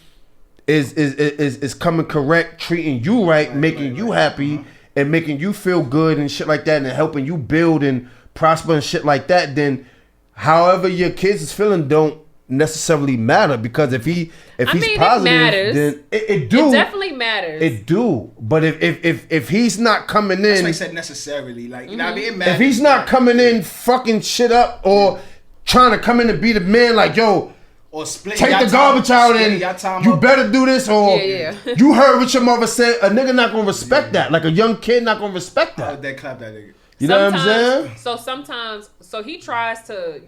is coming correct, treating you right, making you happy, and making you feel good and shit like that, and helping you build and prosper and shit like that. Then however your kids is feeling don't necessarily matter, because if he's positive, it matters. Then it definitely matters. It do. But if he's not coming in, that's why I said necessarily, like, you know what I mean? It matters. If he's not coming in fucking shit up or trying to come in and be the man, like, yo, or split take the garbage out and you better do this, or you heard what your mother said, a nigga not gonna respect that. Like a young kid not gonna respect that. They clap that nigga. You know what I'm saying? So sometimes, he tries to,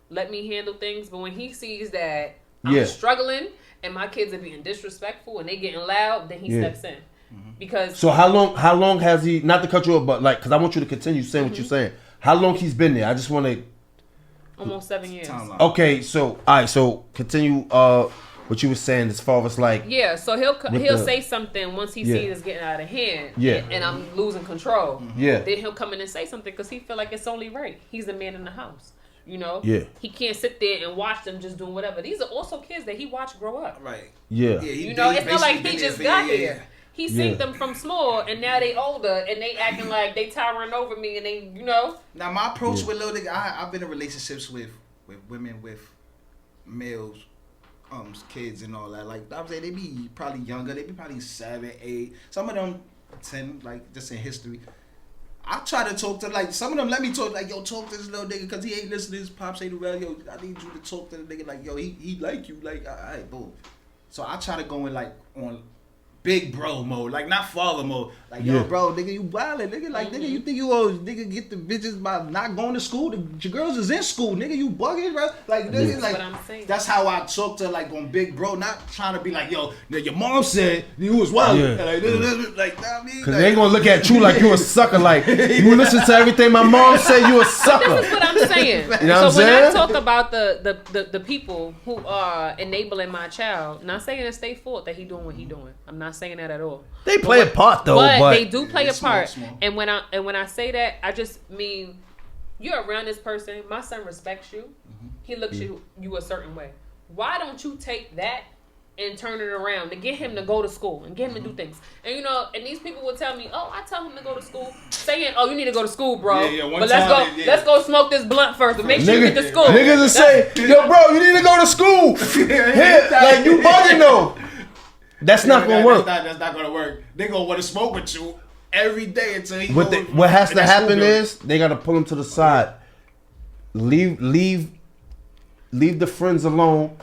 let me handle things, but when he sees that I'm struggling and my kids are being disrespectful and they getting loud, then he steps in. Because so how long has he, not to cut you off, but like, because I want you to continue saying what you're saying. How long he's been there? I just want to. Almost 7 years. Okay, so all right, so continue what you were saying as far as like. Yeah, so he'll say something once he sees it's getting out of hand. Yeah. And I'm losing control. Yeah. Then he'll come in and say something because he feel like it's only right. He's the man in the house. Yeah. He can't sit there and watch them just doing whatever. These are also kids that he watched grow up. Right. Yeah. It's not like he just got here. He seen them from small, and now they older, and they acting like they towering over me, and they, Now, my approach with little nigga, I've been in relationships with women with males, kids and all that. Like, I would say they be probably younger. They be probably 7, 8. Some of them 10, like, just in history. I try to talk to, like, some of them let me talk, like, yo, talk to this little nigga, because he ain't listening to his pops ain't around. Yo, I need you to talk to the nigga, like, yo, he like you, like, all right, boom. So I try to go in, like, on big bro mode, like not father mode. Like, yo, bro, nigga, you wildin', nigga. Like, nigga, you think you always, nigga, get the bitches by not going to school? Your girls is in school, nigga. You bugging, bro? Like, nigga, like, what I'm saying. That's how I talk to, like, on big bro, not trying to be like, yo, your mom said you was wildin'. Like, I mean, cause they ain't gonna look at you like you a sucker. Like, you listen to everything my mom said, you a sucker. This is what I'm saying. You know what I'm saying? When I talk about the people who are enabling my child, not saying it's their fault that he doing what he doing. I'm not saying that at all. They play a part though, but they do play a part. Small. And when I say that, I just mean you're around this person. My son respects you. He looks you a certain way. Why don't you take that and turn it around to get him to go to school and get him to do things? And and these people will tell me, oh, I tell him to go to school, saying, oh, you need to go to school, bro. But let's go smoke this blunt first, but make sure you get to school. Niggas will say, yo, bro, you need to go to school. Here, like, you bugging though. That's not gonna work. That's not gonna work. They gonna want to smoke with you every day until he. What has to happen is they gotta pull him to the side. Leave the friends alone,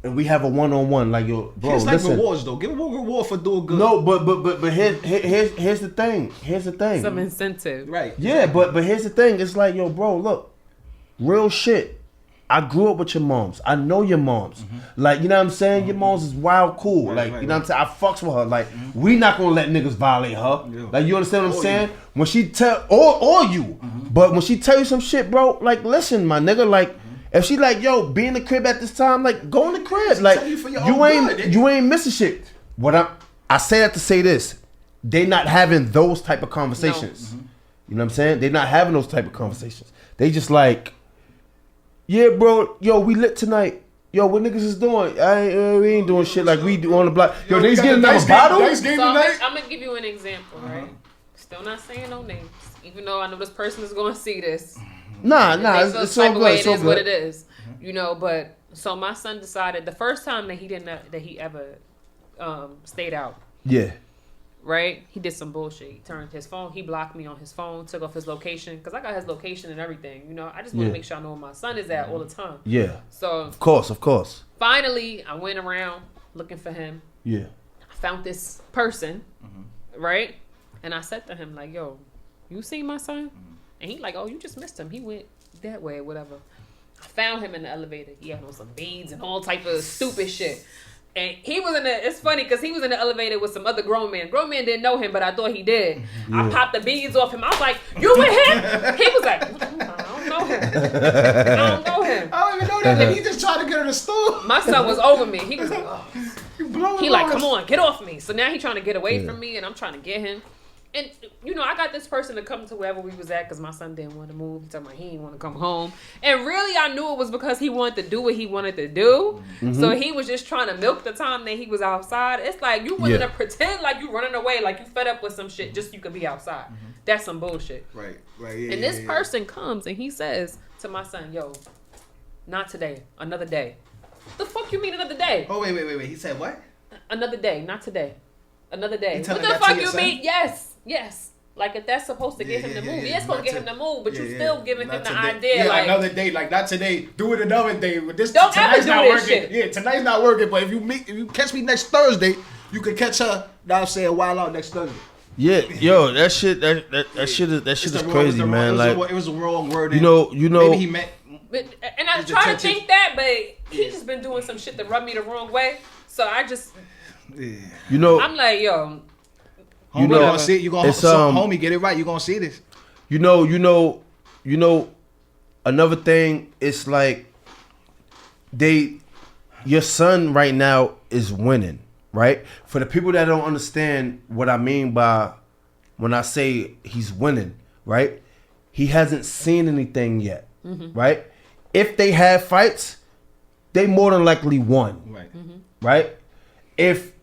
and we have a one-on-one. Like, yo, bro, it's like listen. rewards though. Give him a reward for doing good. No, but here's the thing. Here's the thing. Some incentive, right? Yeah, but here's the thing. It's like, yo, bro, look, real shit. I grew up with your moms. I know your moms. Like, you know what I'm saying? Your moms is wild cool. Like, you know what I'm saying? I fucks with her. Like, we not gonna let niggas violate her. Like, you understand what I'm saying? When she tell, or you. But when she tell you some shit, bro, like, listen, my nigga, like, if she like, yo, be in the crib at this time, like, go in the crib. Like, you ain't missing shit. I say that to say this. They not having those type of conversations. No. You know what I'm saying? They not having those type of conversations. They just like, yeah, bro, yo, we lit tonight. Yo, what niggas is doing? We ain't doing shit like we do on the block. Yo, they getting another bottle? I'm going to give you an example, right? Still not saying no names. Even though I know this person is going to see this. Nah, it's all good. It is what it is. But so my son decided the first time that he ever stayed out. Yeah. Right? He did some bullshit. He turned his phone. He blocked me on his phone. Took off his location. Because I got his location and everything. I just want to make sure I know where my son is at all the time. Yeah. So. Of course. Finally, I went around looking for him. Yeah. found this person, right? And I said to him, like, yo, you seen my son? And he like, oh, you just missed him. He went that way or whatever. I found him in the elevator. He had on some beads and all type of stupid shit. And he was in the, it's funny because he was in the elevator with some other grown man. Grown man didn't know him, but I thought he did. Yeah. I popped the beads off him. I was like, you with him? He was like, I don't know him. I don't know him. I don't even know that nigga. He just tried to get her to stool. My son was over me. He was like, oh. He like, come on, get off me. So now he trying to get away from me and I'm trying to get him. And, you know, I got this person to come to wherever we was at because my son didn't want to move. He told me he didn't want to come home. And really, I knew it was because he wanted to do what he wanted to do. So he was just trying to milk the time that he was outside. It's like, you wanting to pretend like you running away, like you fed up with some shit just so you could be outside. That's some bullshit. Right. And this person comes and he says to my son, yo, not today, another day. The fuck you mean another day? Oh, wait. He said what? Another day, not today. Another day. What the fuck you mean? Yes. Like if that's supposed to get him to move, it's supposed to get him to move, but you still giving him the idea. Yeah, like another day, like not today. Do it another day. This don't tonight's ever not do working. this shit. Yeah, tonight's not working. But if you catch me next Thursday, you can catch her. Now I'm saying while out next Thursday. Yeah, yo, that shit is crazy, man. Like it was a wrong word. You know. Maybe he meant. And I try to think that, but he just been doing some shit that rubbed me the wrong way. So I just, you know, I'm like, yo. Homie, you gonna see it. You gonna homie get it right. You gonna see this. You know. Another thing, it's like your son right now is winning, right? For the people that don't understand what I mean by when I say he's winning, right? He hasn't seen anything yet, right? If they had fights, they more than likely won, right? If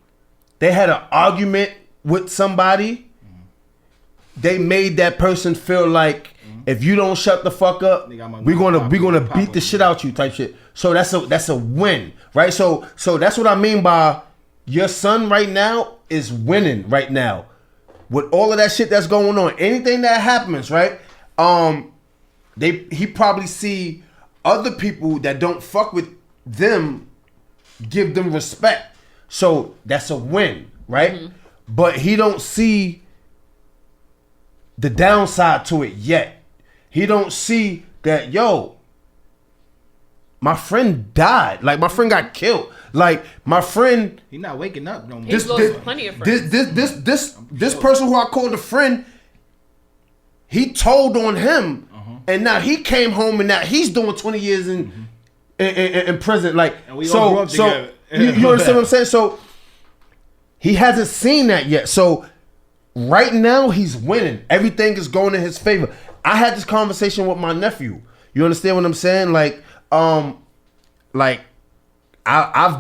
they had an argument with somebody, they made that person feel like if you don't shut the fuck up, we're gonna beat the shit out you type shit. So that's a win, right? So that's what I mean by your son right now is winning right now with all of that shit that's going on. Anything that happens, right? He probably see other people that don't fuck with them give them respect. So that's a win, right? But he don't see the downside to it yet. He don't see that, yo, my friend died. Like, my friend got killed. Like, my friend... He's not waking up no more. He's lost plenty of friends. This person who I called a friend, he told on him, and now he came home, and now he's doing 20 years in prison. Like, and we all grew up together. You understand what I'm saying? So... he hasn't seen that yet. So right now he's winning. Everything is going in his favor. I had this conversation with my nephew. You understand what I'm saying? Like I've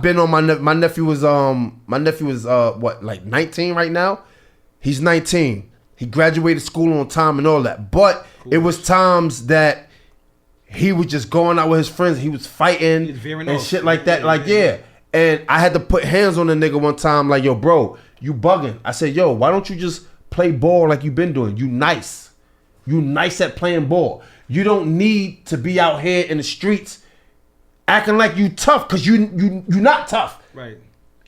been on my nephew is what, like 19 right now? He's 19. He graduated school on time and all that. But it was times that he was just going out with his friends. He was fighting and shit like that. And I had to put hands on the nigga one time, like, yo, bro, you bugging. I said, yo, why don't you just play ball like you've been doing? You nice. You nice at playing ball. You don't need to be out here in the streets acting like you tough, because you not tough. Right.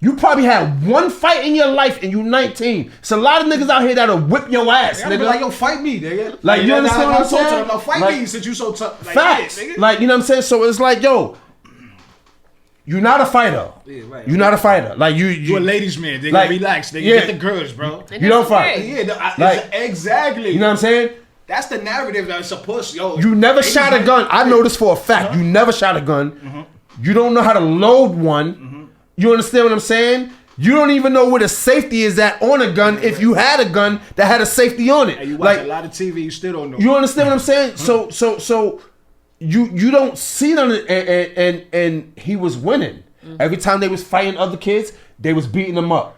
You probably had one fight in your life and you 19. It's a lot of niggas out here that'll whip your ass, nigga. Like, yo, fight me, nigga. Like, you understand what I'm saying? No, fight me since you so tough. Like, facts. Yeah, like, you know what I'm saying? So it's like, yo, you're not a fighter. Yeah, right. You're not a fighter. Like, you a ladies man. They like, relax. They yeah. get the girls, bro. You don't fight. Yeah, like, exactly. You know what I'm saying? That's the narrative that's supposed to, yo. You never shot a gun. I know this for a fact. You never shot a gun. You don't know how to load one. You understand what I'm saying? You don't even know where the safety is at on a gun if you had a gun that had a safety on it. And you watch a lot of TV, you still don't know. You understand what I'm saying? So you don't see them, and he was winning. Every time they was fighting other kids, they was beating them up.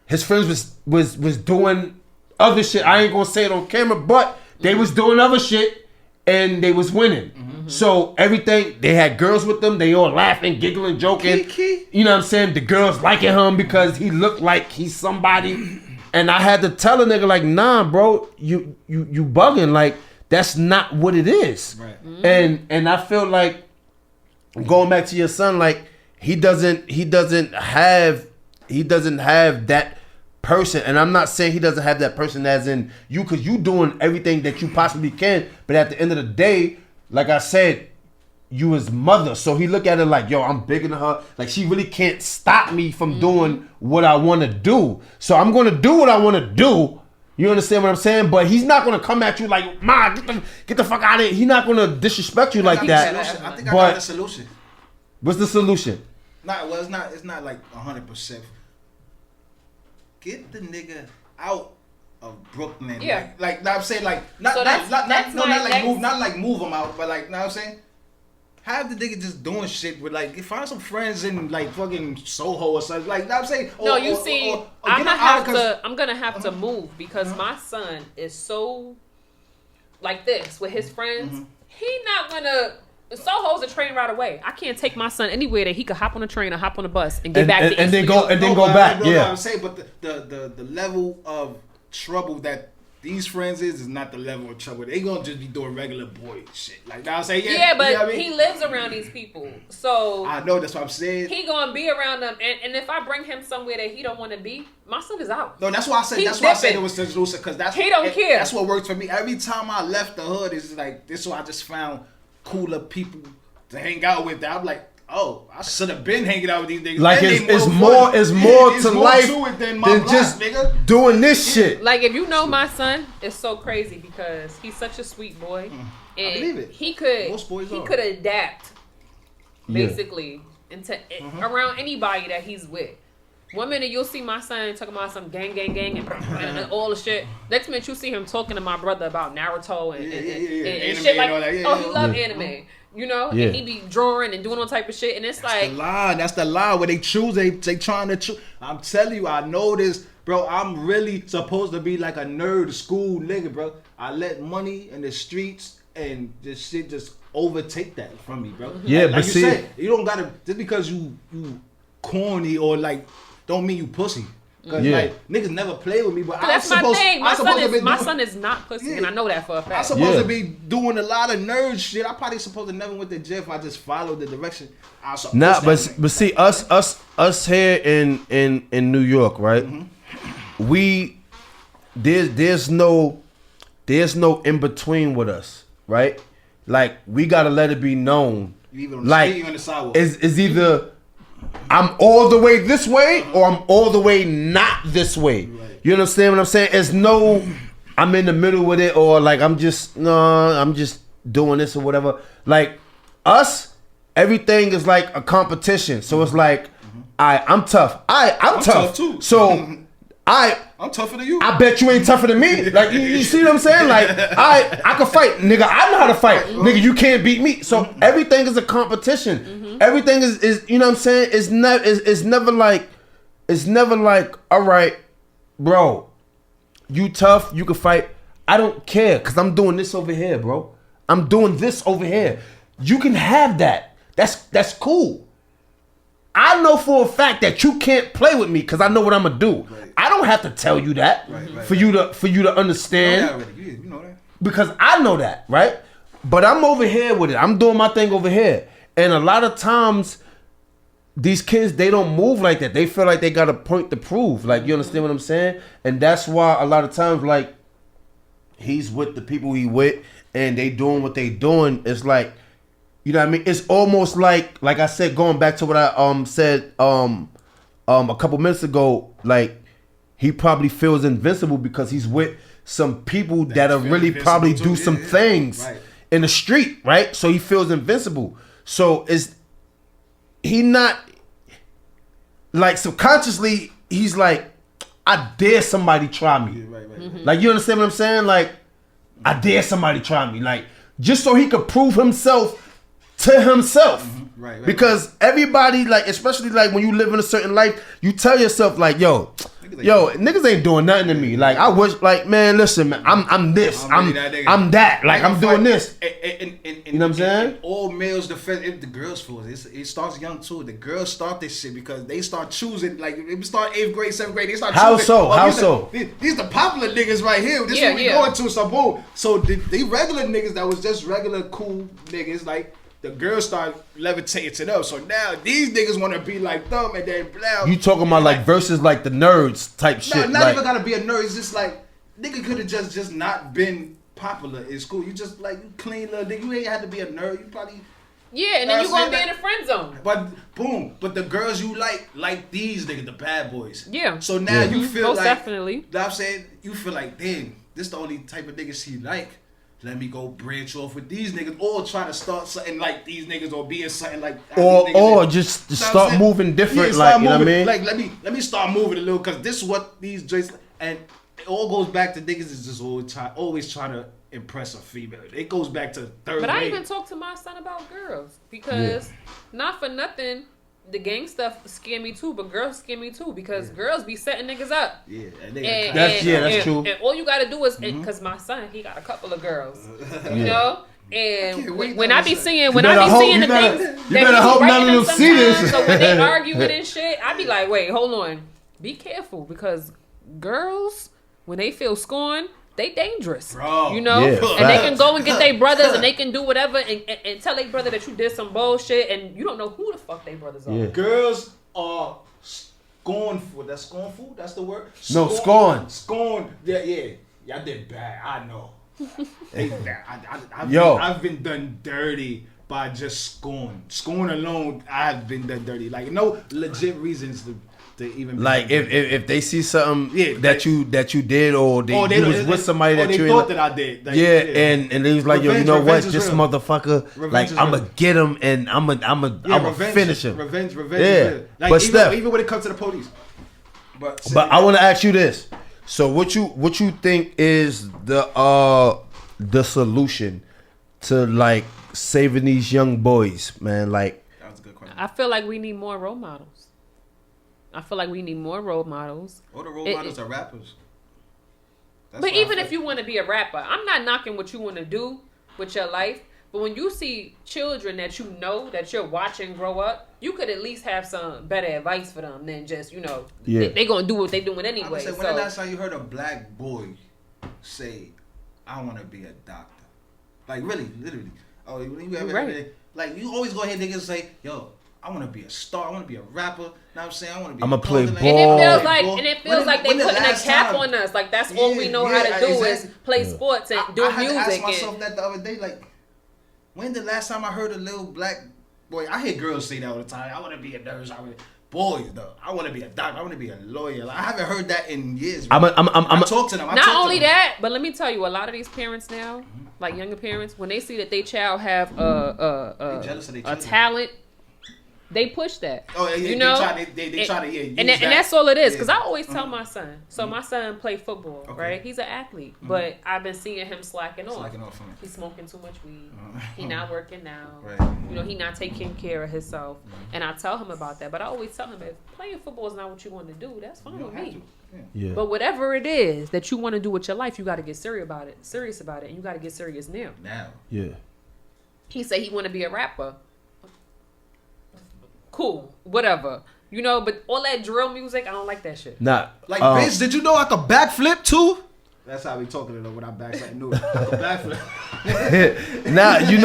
His friends was doing other shit. I ain't gonna say it on camera, but they was doing other shit and they was winning. So everything, they had girls with them. They all laughing, giggling, joking. You know what I'm saying? The girls liking him because he looked like he's somebody. And I had to tell a nigga like, nah, bro, you bugging. Like, that's not what it is. Right. And I feel like, going back to your son, like, he doesn't have have that person, and I'm not saying he doesn't have that person as in you, because you doing everything that you possibly can, but at the end of the day, like I said, you his mother, so he look at it like, yo, I'm bigger than her, like she really can't stop me from doing what I want to do, so I'm gonna do what I want to do. You understand what I'm saying? But he's not gonna come at you like, Ma, get the fuck out of here. He's not gonna disrespect you like that. I think I got the solution. What's the solution? It's not like 100%. Get the nigga out of Brooklyn. Yeah. Like I'm saying, like not like move him out, but like, know what I'm saying? Have the nigga just doing shit with like, find some friends in like fucking Soho or something. Like, know what I'm saying? I'm gonna have to move because my son is so like this with his friends. He not gonna. Soho's a train ride away. I can't take my son anywhere that he could hop on a train or hop on a bus and get back to and then go back. Yeah, I'm saying, but the level of trouble that these friends is not the level of trouble. They gonna just be doing regular boy shit. Like, now I'm saying, yeah, but you know what I mean? he lives around these people, so I know that's what I'm saying. He gonna be around them, and if I bring him somewhere that he don't want to be, my son is out. No, that's why I said it was Tuscaloosa, because he don't care. That's what works for me. Every time I left the hood, it's like this. So I just found cooler people to hang out with. That I'm like, oh, I should have been hanging out with these niggas. Like it's more to life than just nigga. Doing this shit. Like, if you know my son, it's so crazy because he's such a sweet boy, and I believe it. He could adapt basically into around anybody that he's with. One minute you'll see my son talking about some gang and all the shit. Next minute you see him talking to my brother about Naruto and shit like, he love anime. You know, and he be drawing and doing all type of shit, and it's that's the lie where they choose. They trying to choose. I'm telling you, I know this, bro. I'm really supposed to be like a nerd school nigga, bro. I let money in the streets and this shit just overtake that from me, bro. Yeah, like but you see, said, you don't gotta just because you corny or like don't mean you pussy. Cause like niggas never play with me, but that's my thing. My son is not pussy, and I know that for a fact. I'm supposed to be doing a lot of nerd shit. I probably supposed to never went to jail if I just followed the direction. But see us here in New York, right? We there's no in between with us, right? Like we gotta let it be known. Like it's either I'm all the way this way or I'm all the way not this way. Right. You understand what I'm saying? It's no I'm in the middle with it or like I'm just doing this or whatever. Like us, everything is like a competition. So it's like, I'm tough. I'm tough too. So I'm tougher than you. I bet you ain't tougher than me. Like you see what I'm saying? Like I can fight, nigga. I know how to fight, nigga. You can't beat me. So everything is a competition. Everything is you know what I'm saying? It's never like all right, bro. You tough. You can fight. I don't care because I'm doing this over here, bro. I'm doing this over here. You can have that. That's cool. I know for a fact that you can't play with me because I know what I'm gonna do. Right. I don't have to tell you that for you to understand. You know that. Because I know that, right? But I'm over here with it. I'm doing my thing over here. And a lot of times, these kids, they don't move like that. They feel like they got a point to prove. Like, you understand what I'm saying? And that's why a lot of times, like, he's with the people he with, and they doing what they doing. It's like, you know what I mean? It's almost like I said, going back to what I said a couple minutes ago, like, he probably feels invincible because he's with some people that'll really probably do some things in the street, right? So he feels invincible. So he not like subconsciously he's like, I dare somebody try me. Like, you understand what I'm saying? Like, I dare somebody try me. Like, just so he could prove himself to himself. Because everybody, like, especially like when you live in a certain life, you tell yourself like, yo, niggas ain't doing nothing to me. Like, I wish, like, man, listen, man, I'm this, I'm that. Like, I'm doing this. You know what I'm saying? All males defend the girls' fault. It starts young too. The girls start this shit because they start choosing. Like, they start 8th grade, 7th grade. They start choosing. How so? These the popular niggas right here. This is what we going to. So boom. So the regular niggas that was just regular cool niggas, like, the girls start levitating it up. So now these niggas want to be like them, and then blah. You talking about like versus like the nerds type shit? Not like, even gotta be a nerd. It's just like nigga could have just not been popular in school. You just like you clean little nigga. You ain't had to be a nerd. You probably. Yeah, and then you gonna be in the friend zone. But boom, but the girls you like these niggas, the bad boys. Yeah. So now you feel most like, definitely. You know what I'm saying? You feel like, damn, this the only type of niggas she like. Let me go branch off with these niggas, or try to start something like these niggas, or being something like. Or just start moving different, like you know what I mean? Like let me start moving a little, cause this is what these joints, and it all goes back to niggas is just always trying to impress a female. It goes back to third grade. But I even talk to my son about girls because not for nothing, the gang stuff scare me too. But girls scare me too because girls be setting niggas up. Yeah, that's true. And all you gotta do is because my son, he got a couple of girls, you know. And when I be seeing the things that you better hope none of them see this. So when they arguing and shit, I be like, wait, hold on, be careful because girls when they feel scorned. They dangerous, bro. You know, yeah, and they can go and get their brothers, and they can do whatever, and tell their brother that you did some bullshit, and you don't know who the fuck they brothers are. Yeah. Girls are scornful. That's scornful. That's the word. Scorn. Scorn. Yeah. Y'all did bad. I know. They bad. I've been done dirty by just scorn. Scorn alone, I've been done dirty. Like no legit reasons to even like if they see something that you did or you was with somebody that you thought that I did like, and they was like revenge, yo, you know what, this real. motherfucker Revenge like I'ma get him and I'ma finish him. Revenge yeah. is real. Like but even when it comes to the police. But I want to ask you this. So what you think is the solution to like saving these young boys, man? Like that was a good question. I feel like we need more role models. All the role models are rappers. But even if you want to be a rapper, I'm not knocking what you want to do with your life. But when you see children that you know that you're watching grow up, you could at least have some better advice for them than just, they going to do what they doing anyway. I would say, when the last time you heard a black boy say, I want to be a doctor? Like, really, literally. Oh, when you ever, like, you always go ahead and niggas say, yo, I want to be a star. I want to be a rapper. Know what I'm saying? I want to be. I'm gonna play ball. And it feels like they putting a cap on us. Like that's all we know how to do is play sports and do music. I had to ask myself that the other day. Like, when the last time I heard a little black boy? I hear girls say that all the time. I want to be a nurse. Boys though, I want to be a doctor. I want to be a lawyer. Like, I haven't heard that in years. I'm talk to them. Not only that, but let me tell you, a lot of these parents now, like younger parents, when they see that their child have a talent. They push that. Oh yeah, you know? They try to use and that's all it is. Because I always tell my son. So my son play football, right? He's an athlete, but I've been seeing him slacking off. He's smoking too much weed. He not working now. Right. He not taking care of himself. And I tell him about that. But I always tell him, if playing football is not what you want to do, that's fine with me. Yeah. But whatever it is that you want to do with your life, you got to get serious about it, and you got to get serious now. Yeah. He said he want to be a rapper. Cool, whatever. But all that drill music, I don't like that shit. Nah. Like, bitch, did you know I could backflip too? That's how we talking to them when I backflip. No, I could backflip. Nah, you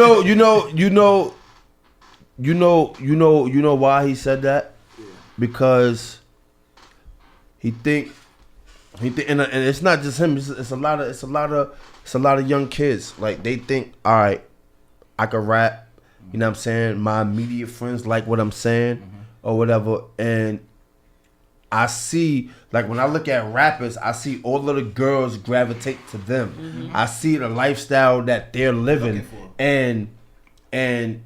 know why he said that? Yeah. Because he think, and it's not just him. It's a lot of young kids. Like, they think, all right, I could rap. You know what I'm saying? My immediate friends like what I'm saying or whatever. And I see, like, when I look at rappers, I see all of the girls gravitate to them. I see the lifestyle that they're living. And I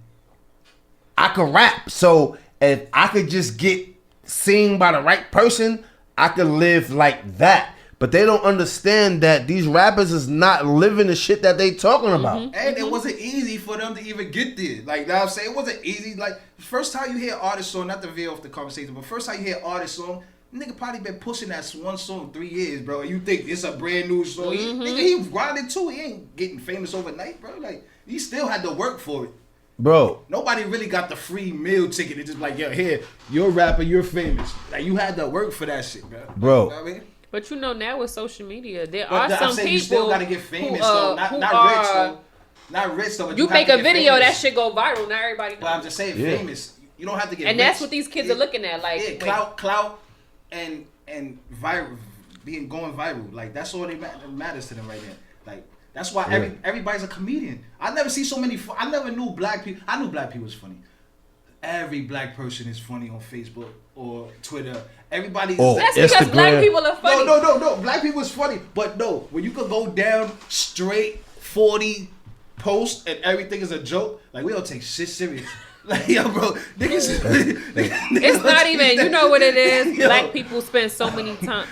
can rap. So if I could just get seen by the right person, I could live like that. But they don't understand that these rappers is not living the shit that they talking about. And it wasn't easy for them to even get there. Like, I'm saying, it wasn't easy. Like, first time you hear artist song, not to veer off the conversation, but first time you hear artist song, nigga probably been pushing that one song 3 years, bro. And you think it's a brand new song. He grinded too. He ain't getting famous overnight, bro. Like, he still had to work for it. Bro. Nobody really got the free meal ticket. It's just like, yo, here, you're a rapper, you're famous. Like, you had to work for that shit, bro. Bro. You know what I mean? But now with social media, there are some people you still gotta get famous, who though. Not rich, though. Not rich though. But You have make to a get video, famous. that shit go viral. Not everybody knows. But I'm just saying, famous. You don't have to get. And rich. that's what these kids are looking at. Like clout, and viral, going viral. Like that's all that matters to them right now. Like that's why everybody's a comedian. I never see so many. I never knew black people. I knew black people was funny. Every black person is funny on Facebook or Twitter. Everybody. That's because Instagram. black people are funny. No. Black people is funny, but no. When you could go down straight 40 posts and everything is a joke, like we don't take shit serious. Like yo, bro, niggas. It's not even. You know what it is? Yo. Black people spend so much time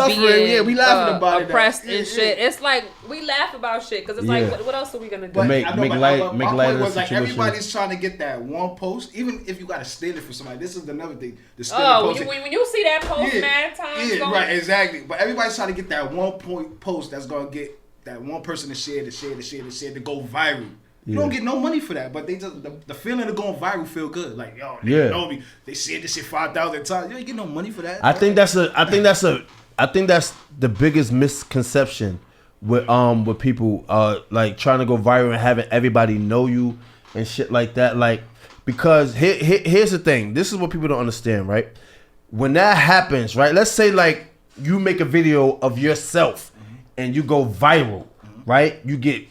being we laughing about oppressed and shit. It's like we laugh about shit because it's like, what else are we gonna do? But make light of the was like situation. everybody's trying to get that one post, even if you gotta steal it for somebody. This is another thing. When you see that post, mad times. Right, exactly. But everybody's trying to get that one post that's gonna get that one person to share to go viral. You don't get no money for that, but they just the feeling of going viral feel good. Like yo, they know me. They said this shit 5,000 times. You ain't get no money for that. I think that's the biggest misconception with people like trying to go viral and having everybody know you and shit like that. Like because here's the thing. This is what people don't understand, right? When that happens, right? Let's say like you make a video of yourself and you go viral, right? You get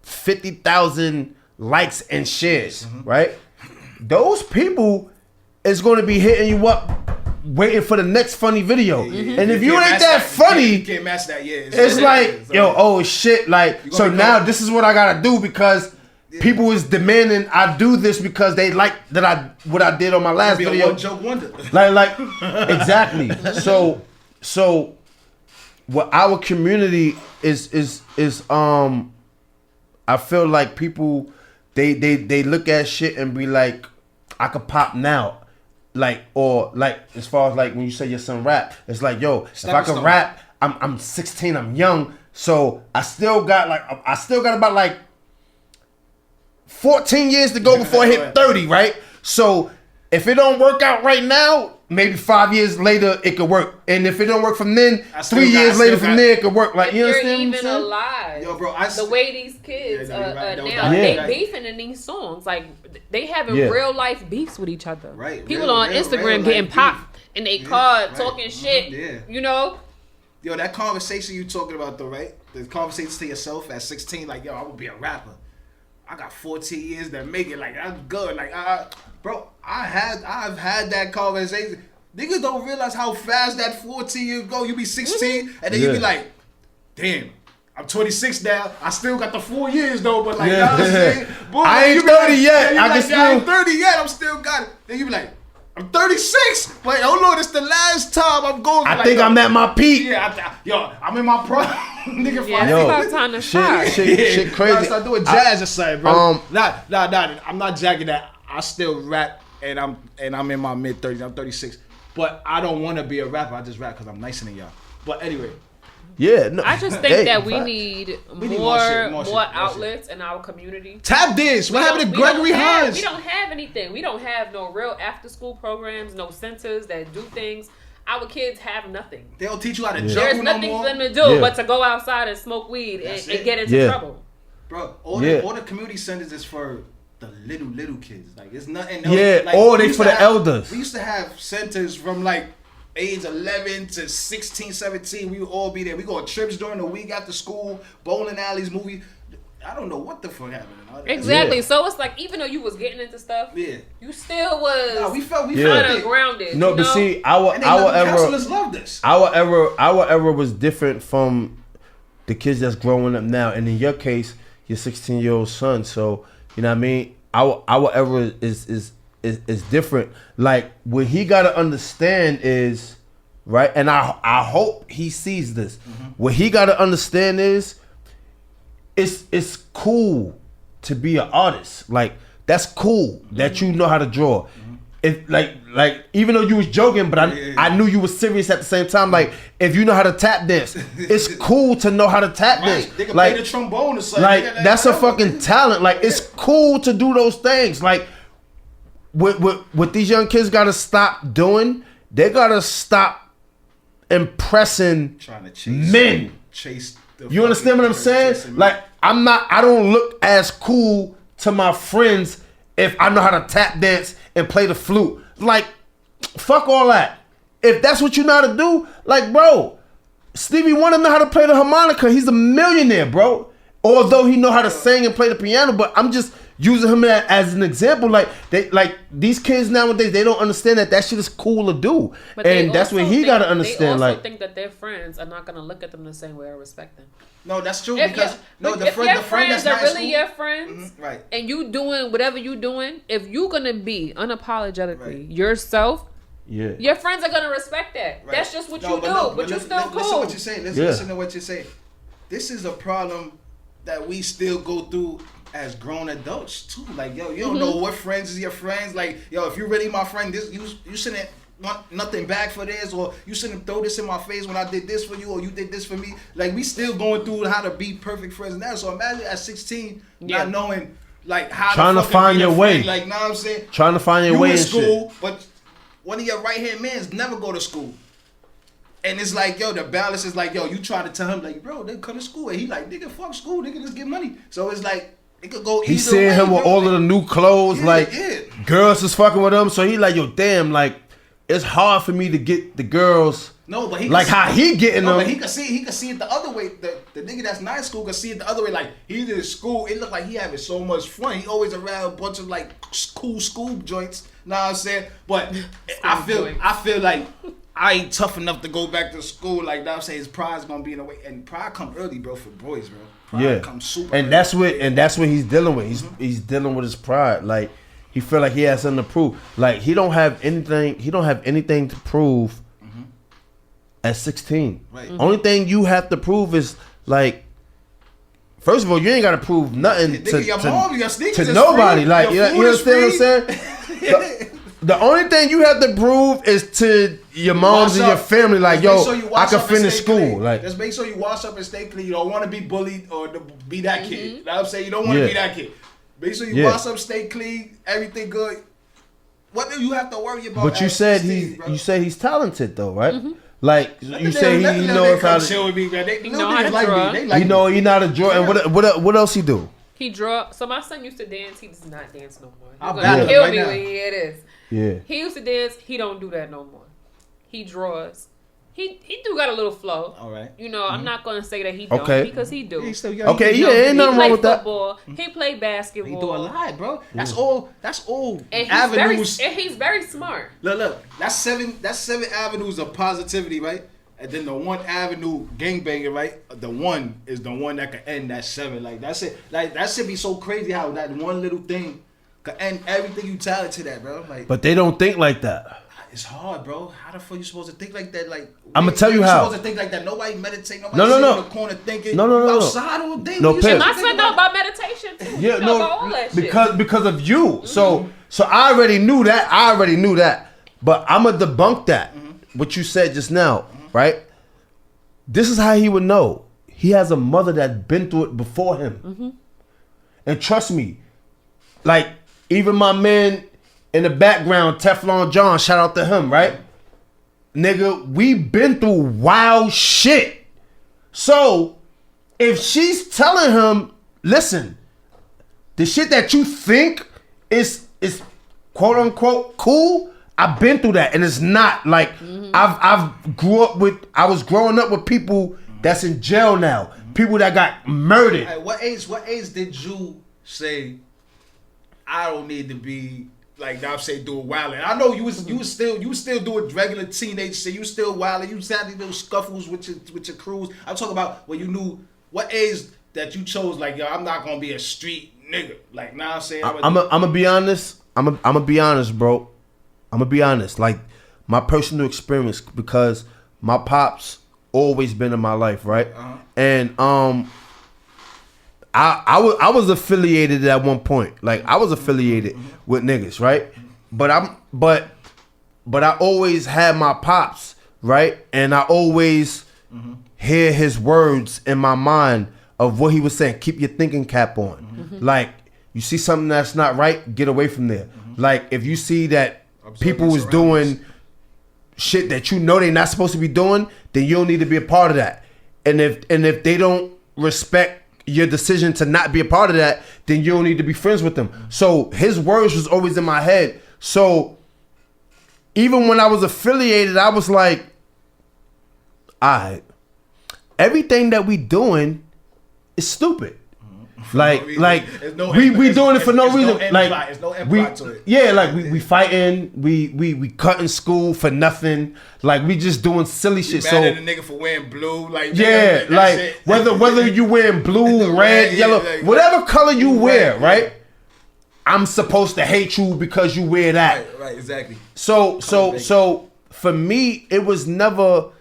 50,000 likes and shares, right? Those people is going to be hitting you up waiting for the next funny video. And if you ain't that funny, you can't match that, it's like, yo, oh shit, like, so now this is what I got to do because people is demanding I do this because they like that what I did on my last video. A one joke wonder. Like exactly. So what our community is I feel like people they look at shit and be like, I could pop now. Like or like as far as like when you say your son rap, it's like, yo, if I could rap, I'm 16, I'm young, so I still got about like 14 years to go before I hit 30, right? So if it don't work out right now, maybe 5 years later it could work, and if it don't work from then, 3 years later from there it could work. Like, you understand? You're even alive. Yo, bro, the way these kids now they beefing in these songs, like they having real life beefs with each other. Right. People on Instagram getting popped in their car talking shit. Yeah. You know. Yo, that conversation you talking about though, right? The conversations to yourself at 16, like, yo, I would be a rapper. I got 14 years to make it. Like, I'm good. Like, bro, I've had that conversation. Niggas don't realize how fast that 14 years go. You be 16, and then you be like, damn, I'm 26 now. I still got the 4 years though, but like, you know what I'm saying? Boom, I ain't 30 yet. I ain't 30 yet. I'm still got it. Then you be like, I'm 36. But oh Lord, it's the last time I'm going. I think I'm at my peak. Yeah, I'm in my prime. Nigga, yeah, it's about time to start. Shit crazy. I start doing jazz or something, bro. Nah. I'm not jacking that. I still rap, and I'm in my mid 30s. I'm 36, but I don't want to be a rapper. I just rap because I'm nicer than y'all. But anyway. Yeah, no. I just think that we need more outlets in our community. Tap dance. What happened to Gregory Hines? We don't have anything. We don't have no real after school programs, no centers that do things. Our kids have nothing. They don't teach you how to juggle There's no nothing more. for them to do but to go outside and smoke weed and get into trouble. Bro, all the community centers is for the little kids. Like, it's nothing else. Yeah, like, or they for the elders. We used to have centers from like age 11 to 16, 17. We would all be there. We go on trips during the week after school, bowling alleys, movies. I don't know what the fuck happened. Exactly. Yeah. So it's like, even though you was getting into stuff, you still was. Nah, we felt kind of grounded. No, but see, our counselors loved us. Our era was different from the kids that's growing up now. And in your case, your 16-year-old son. So you know what I mean. Our era is different. Like, what he gotta understand is, right, and I hope he sees this. What he gotta understand is, it's cool to be an artist. Like, that's cool that you know how to draw. If like even though you was joking, but I knew you was serious at the same time. Like, if you know how to tap dance, it's cool to know how to tap dance. They can like, play the trombone or something. Like, that's a fucking talent. Like, it's cool to do those things. Like, what these young kids gotta stop doing, they gotta stop impressing trying to chase men. Chase. You understand what I'm saying? Like, I don't look as cool to my friends if I know how to tap dance and play the flute. Like, fuck all that. If that's what you know how to do, like, bro, Stevie Wonder know how to play the harmonica. He's a millionaire, bro. Although he know how to sing and play the piano, but I'm just using him as an example. Like these kids nowadays, they don't understand that shit is cool to do, and that's what he got to understand. They also think that their friends are not gonna look at them the same way or respect them. No, that's true. If because your friends are really your friends, right? And you doing whatever you doing, if you gonna be unapologetically yourself. Yeah. Your friends are gonna respect that. Right. That's just what you do. But you're still cool. Listen to what you're saying. Listen to what you're saying. This is a problem that we still go through as grown adults too. Like, yo, you don't know what friends is your friends. Like, yo, if you're really my friend, this you shouldn't want nothing back for this, or you shouldn't throw this in my face when I did this for you, or you did this for me. Like, we still going through how to be perfect friends now. So imagine at 16, not knowing like how trying to find your way. Like, know what I'm saying? Trying to find your way in school, but one of your right hand mans never go to school. And it's like, yo, the balance is like, yo, you try to tell him, like, bro, they come to school. And he like, nigga, fuck school. Nigga, just get money. So it's like, it could go either way. He's seeing him with all of the new clothes. Girls is fucking with him. So he like, yo, damn, like, it's hard for me to get the girls. No, but he like how he getting them. But he can see it the other way. The nigga that's not in school can see it the other way. Like, he's in school. It look like he having so much fun. He always around a bunch of like cool school joints. Know what I'm saying? But I feel like I ain't tough enough to go back to school. Like, I'm saying, his pride's gonna be in the way, and pride come early, bro, for boys, bro. Pride comes super. And early. that's what he's dealing with. He's dealing with his pride. Like, he feel like he has something to prove. Like, he don't have anything to prove at 16. Right. Only thing you have to prove is, like, first of all, you ain't gotta prove nothing to nobody. Free. Like, you understand what I'm saying? The only thing you have to prove is to your moms and your family, like, yo, I can finish school. Like, just make sure you wash up and stay clean. You don't want to be bullied or to be that kid. You know what I'm saying? You don't want to be that kid. Make sure you wash up, stay clean, everything good. What do you have to worry about? But you said he's talented though, right? Like, you say he knows how to chill with me, man. They know how to draw. He know he know how to draw. And what else he do? He draw. So my son used to dance. He does not dance no more. He's gonna kill me when he hear this. Yeah. He used to dance. He don't do that no more. He draws. He do got a little flow. All right. You know, I'm not gonna say that he don't because he do. He's still young. Okay, ain't nothing wrong with that. He play basketball. He do a lot, bro. That's all. And avenues. He's very smart. Look. That's seven avenues of positivity, right? And then the one avenue gangbanging, right? The one is the one that can end that 7. Like, that's it. Like, that should be so crazy how that one little thing can end everything you tell it to that, bro. Like, but they don't think like that. It's hard, bro. How the fuck you supposed to think like that? Like, I'm gonna tell you how. Supposed to think like that. Nobody meditate. Nobody sit in the corner thinking. No. Outside all day. No, my son know about meditation too. Yeah, about all that shit. Because of you. So I already knew that. But I'm gonna debunk that. What you said just now, right? This is how he would know. He has a mother that's been through it before him. And trust me, like, even my man in the background, Teflon John, shout out to him, right? Nigga, we been through wild shit. So, if she's telling him, listen, the shit that you think is quote unquote cool, I've been through that, and it's not. Like, I was growing up with people that's in jail now, people that got murdered. Hey, what age did you say I don't need to be like I'm saying doing wilding? I know you was still doing regular teenage shit. You still wilding. You had these little scuffles with your crews. I'm talking about when you knew what age that you chose. Like, yo, I'm not gonna be a street nigga. Like, now I'm saying I'm gonna be honest. I'm gonna be honest, bro. I'm gonna be honest. Like, my personal experience, because my pops always been in my life, right? And I was affiliated at one point. Like, I was affiliated with niggas, right? But I always had my pops, right? And I always hear his words in my mind of what he was saying. Keep your thinking cap on. Like, you see something that's not right, get away from there. Like, if you see that people is doing shit that you know they're not supposed to be doing, then you don't need to be a part of that. And if they don't respect your decision to not be a part of that, then you don't need to be friends with them. So his words was always in my head. So even when I was affiliated, I was like, all right, everything that we doing is stupid. Like we doing it for no reason. Like there's no empire to it. Yeah, like we fighting, we cutting school for nothing. Like we just doing silly shit. Mad at a nigga for wearing blue, like yeah, like whether you wearing blue, red, yellow, like, whatever color you wear, right? I'm supposed to hate you because you wear that. Right, exactly. So for me, it was never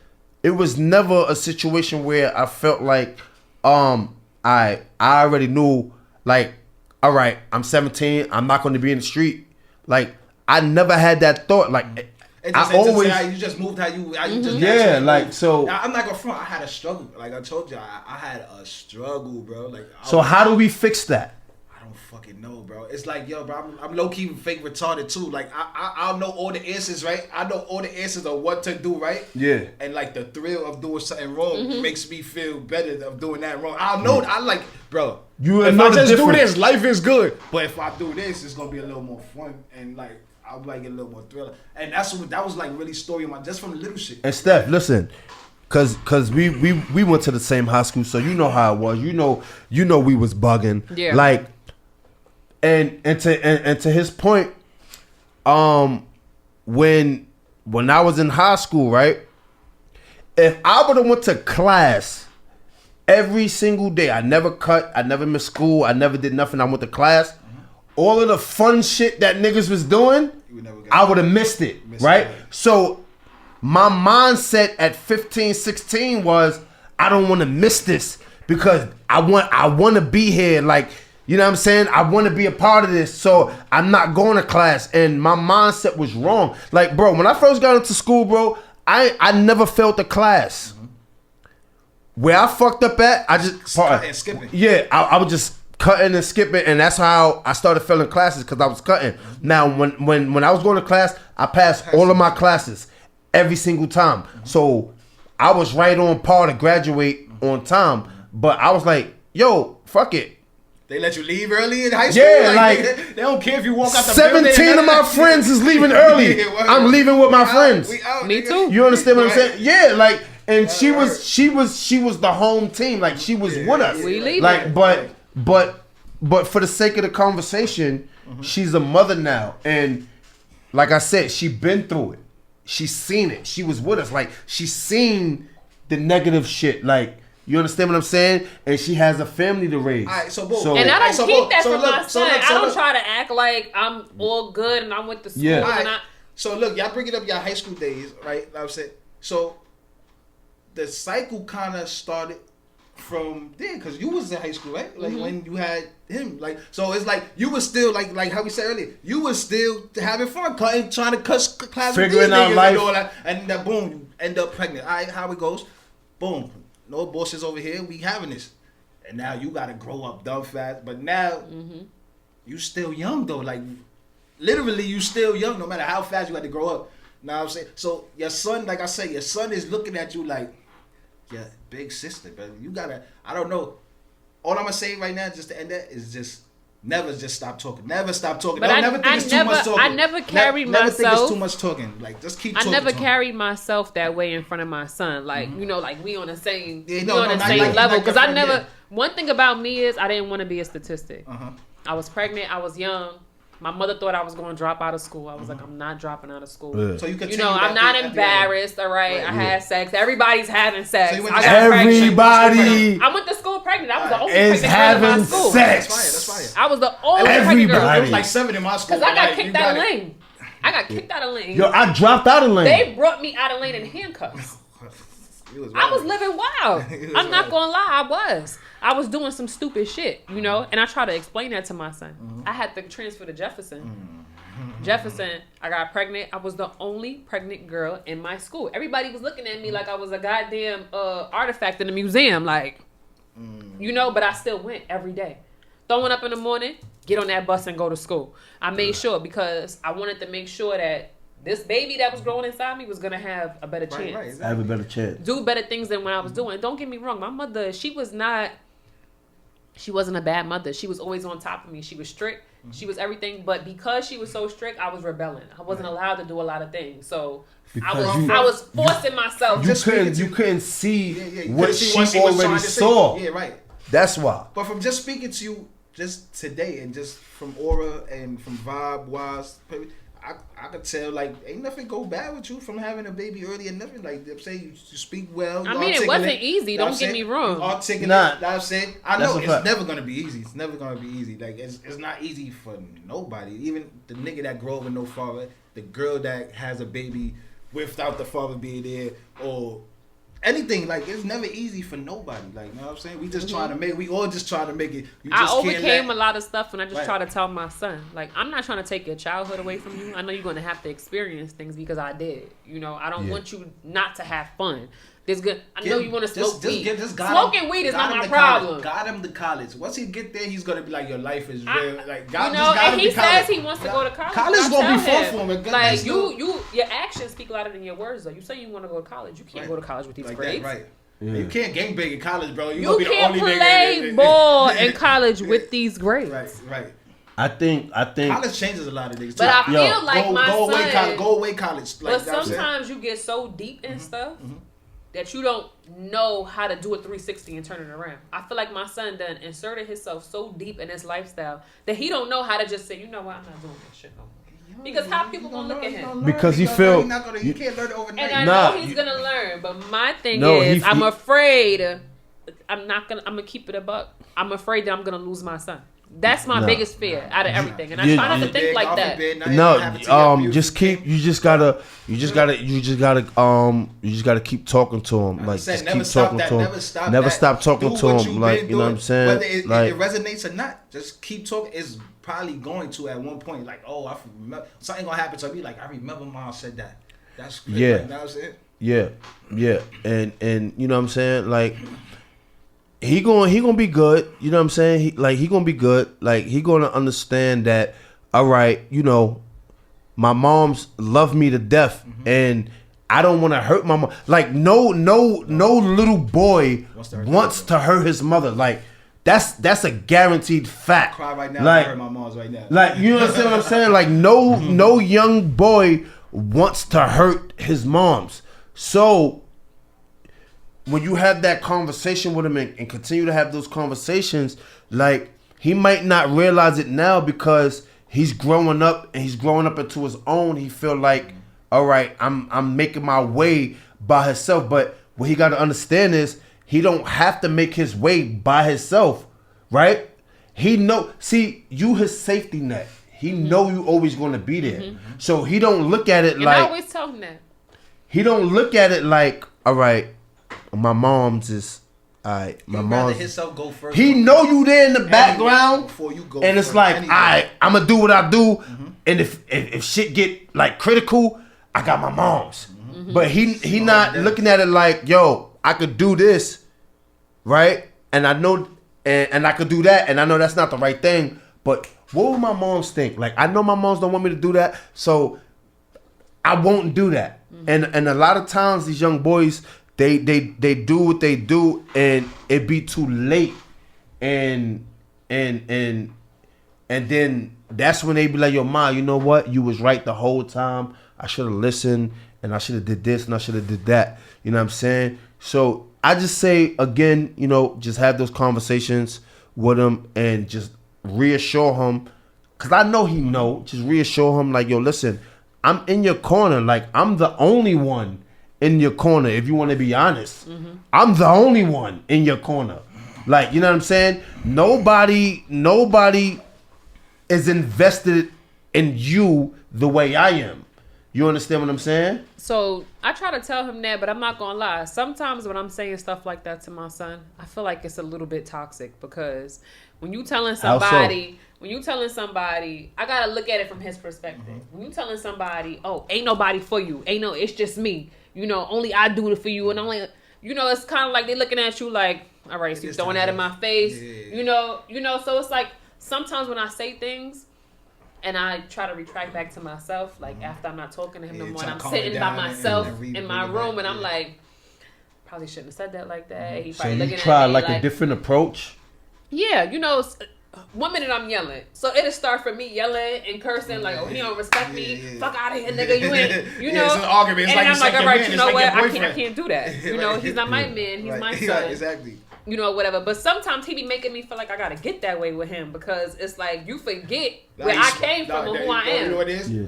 a situation where I felt like I already knew, like, all right, I'm 17, I'm not going to be in the street. Like, I never had that thought. Like, I always you just moved how you just yeah, like moved. So. I'm not gonna front. I had a struggle. Like I told you, I had a struggle, bro. Like so, how do we fix that? I don't fucking know, bro. It's like, yo, bro, I'm low key fake retarded too. Like I know all the answers, right? I know all the answers of what to do, right? Yeah. And like the thrill of doing something wrong makes me feel better of doing that wrong. I know. I like, bro. If I just do this, life is good. But if I do this, it's gonna be a little more fun and like I'll like get a little more thrill. And that was like really story of my just from the little shit. And Steph, listen. Cause we went to the same high school, so you know how it was. You know we was bugging. Yeah. Like and to his point, when I was in high school, right? If I would have went to class every single day, I never cut, I never missed school, I never did nothing, I went to class. All of the fun shit that niggas was doing, I would have missed it, right? So my mindset at 15, 16 was, I don't want to miss this because I want to be here. Like, you know what I'm saying? I want to be a part of this, so I'm not going to class. And my mindset was wrong. Like, bro, when I first got into school, bro, I never failed the class. Where I fucked up at, I just cutting and skipping. Yeah, I was just cutting and skipping, and that's how I started failing classes because I was cutting. Now, when I was going to class, I passed all of my classes every single time. So I was right on par to graduate on time. But I was like, yo, fuck it. They let you leave early in high school? Yeah, like they don't care if you walk out the 17 of my friends is leaving early. I'm leaving with my friends. Me too. You understand what I'm saying? Yeah, like, and she was the home team. Like, she was with us. We leaving. Like, but for the sake of the conversation, she's a mother now, and like I said, she been through it. She's seen it. She was with us. Like, she's seen the negative shit. Like, you understand what I'm saying? And she has a family to raise. All right, so boom. And I don't keep that from my son. I don't look. try to act like I'm all good and I'm with the school. Yeah. Right. So look, y'all bringing up your high school days, right? Like I said, so the cycle kind of started from there because you was in high school, right? Like when you had him, like, so it's like you was still like how we said earlier, you was still having fun, trying to cut class, figuring out life, and all that, and then boom, you end up pregnant. All right, how it goes? Boom. No abortions over here. We having this, and now you gotta grow up dumb fast. But now you still young though. Like literally, you still young. No matter how fast you had to grow up. Now I'm saying. So your son, like I say, your son is looking at you like your big sister, but you gotta. I don't know. All I'm gonna say right now, just to end that, is just never just stop talking. Never stop talking. But never think it's too much talking. I never carried myself. Never think it's too much talking. Like just keep talking. I never carried myself that way in front of my son. Like you know, like we on the same, same like, level. Because I never. Yeah. One thing about me is I didn't want to be a statistic. I was pregnant. I was young. My mother thought I was going to drop out of school. I was like, I'm not dropping out of school. Yeah. So you I'm not embarrassed. All right, I had sex. Everybody's having sex. So I got everybody. I went to school pregnant. I was the only is pregnant girl in my having school. sex. That's fire. I was the only pregnant girl. It was like 7 in my school. Because I got kicked out of lane. I got kicked out of lane. Yo, I dropped out of lane. They brought me out of lane in handcuffs. I was living wild. I'm not gonna lie, I was doing some stupid shit, you know, and I try to explain that to my son. I had to transfer to Jefferson. Jefferson, I got pregnant. I was the only pregnant girl in my school. Everybody was looking at me like I was a goddamn artifact in the museum, like, you know, but I still went every day. Throwing up in the morning, get on that bus and go to school. I made sure because I wanted to make sure that this baby that was growing inside me was going to have a better chance. Right, exactly. Have a better chance. Do better things than what I was doing. Don't get me wrong. My mother, she was not she wasn't a bad mother. She was always on top of me. She was strict. She was everything. But because she was so strict, I was rebelling. I wasn't allowed to do a lot of things. So I was forcing myself. You couldn't see what she already saw. Yeah, right. That's why. But from just speaking to you just today and just from aura and from vibe wise, I could tell like ain't nothing go bad with you from having a baby early and nothing like I'm saying you speak well. I mean it wasn't easy. Don't get me wrong. Articulate. I'm saying I know it's never gonna be easy. It's never gonna be easy. Like it's not easy for nobody. Even the nigga that grow up with no father, the girl that has a baby without the father being there, or anything, like it's never easy for nobody. Like, you know what I'm saying? We just trying to make. We all just trying to make it. I overcame a lot of stuff, and I just try to tell my son, like, I'm not trying to take your childhood away from you. I know you're going to have to experience things because I did. You know, I don't want you not to have fun. There's good. I know you want to smoke weed. Smoking weed is not my problem. Got him to college. Once he get there, he's gonna be like, your life is real. Like, God, you know, and he says he wants to go to college. College is gonna be fun for him. Like your actions speak louder than your words. Though you say you want to go to college, you can't go to college with these grades. Right. Yeah. You can't gangbang in college, bro. You can't play ball in college with these grades. Right. I think college changes a lot of things too. But I feel like my son go away college. Like, but sometimes you get so deep in stuff that you don't know how to do a 360 and turn it around. I feel like my son done inserted himself so deep in his lifestyle that he don't know how to just say, you know what, I'm not doing this shit no more. Because how people gonna look at him? Because he feel you can't learn it overnight. And I know he's gonna learn, but my thing is, I'm afraid. I'm gonna keep it a buck. I'm afraid that I'm gonna lose my son. That's my biggest fear out of everything, and I try not to think like that. You just gotta keep talking to him. Like, just keep talking to him. Never stop talking to him. Like, you know what I'm saying? Whether it resonates or not, just keep talking. It's probably going to at one point. Like, oh, I remember something gonna happen to me. Like, I remember mom said that. That's crazy. Yeah. Like, you know what I'm saying? Yeah. And you know what I'm saying? Like, he gonna be good. You know what I'm saying? He gonna be good. Like, he gonna understand that, all right, you know, my mom's love me to death, and I don't want to hurt my mom. Like, no little boy wants to hurt his mother. Like, that's a guaranteed fact. I cry right now. Like, I hurt my mom's right now. Like, you understand what I'm saying? Like, no young boy wants to hurt his moms. So when you have that conversation with him and continue to have those conversations, like, he might not realize it now because he's growing up and he's growing up into his own. He feel like, all right, I'm making my way by himself. But what he got to understand is he don't have to make his way by himself, right? He know, see, you his safety net. He know you always going to be there. So he don't look at it like. I always tell him that. He don't look at it like, all right, my mom's is, all right, my mom's. Go first. He know you there in the background before you go. And it's like, all right, I'm gonna do what I do. And if shit get like critical, I got my mom's. But he not looking at it like, yo, I could do this, right? And I know, and I could do that, and I know that's not the right thing. But what would my moms think? Like, I know my moms don't want me to do that, so I won't do that. And a lot of times these young boys, they do what they do, and it be too late, and then that's when they be like, yo, ma, you know what? You was right the whole time. I should have listened, and I should have did this, and I should have did that. You know what I'm saying? So I just say, again, you know, just have those conversations with him and just reassure him, because I know he know. Just reassure him like, yo, listen, I'm in your corner. Like, I'm the only one in your corner, if you want to be honest. I'm the only one in your corner. Like, you know what I'm saying? Nobody is invested in you the way I am. You understand what I'm saying? So I try to tell him that, but I'm not gonna lie. Sometimes when I'm saying stuff like that to my son, I feel like it's a little bit toxic, because when you telling somebody, I gotta look at it from his perspective. When you telling somebody, oh, ain't nobody for you, it's just me. You know, only I do it for you, and only, you know, it's kind of like they looking at you like, all right, so you throwing that in my face, you know. So it's like sometimes when I say things, and I try to retract back to myself, like after I'm not talking to him no more, and I'm sitting by myself in my room, and I'm like, probably shouldn't have said that like that. He so probably you looking try at me like a different approach. Yeah, you know, 1 minute I'm yelling, so it'll start from me yelling and cursing like, "Oh, he don't respect me. Fuck out of here, nigga. You ain't, you know." It's an argument. It's and like I'm like, all right, you know what? I can't do that. You know, Right. he's not my man. He's my son. Right, exactly. You know, whatever. But sometimes he be making me feel like I gotta get that way with him because it's like you forget where I came from and who I am. You know what it is? Yeah.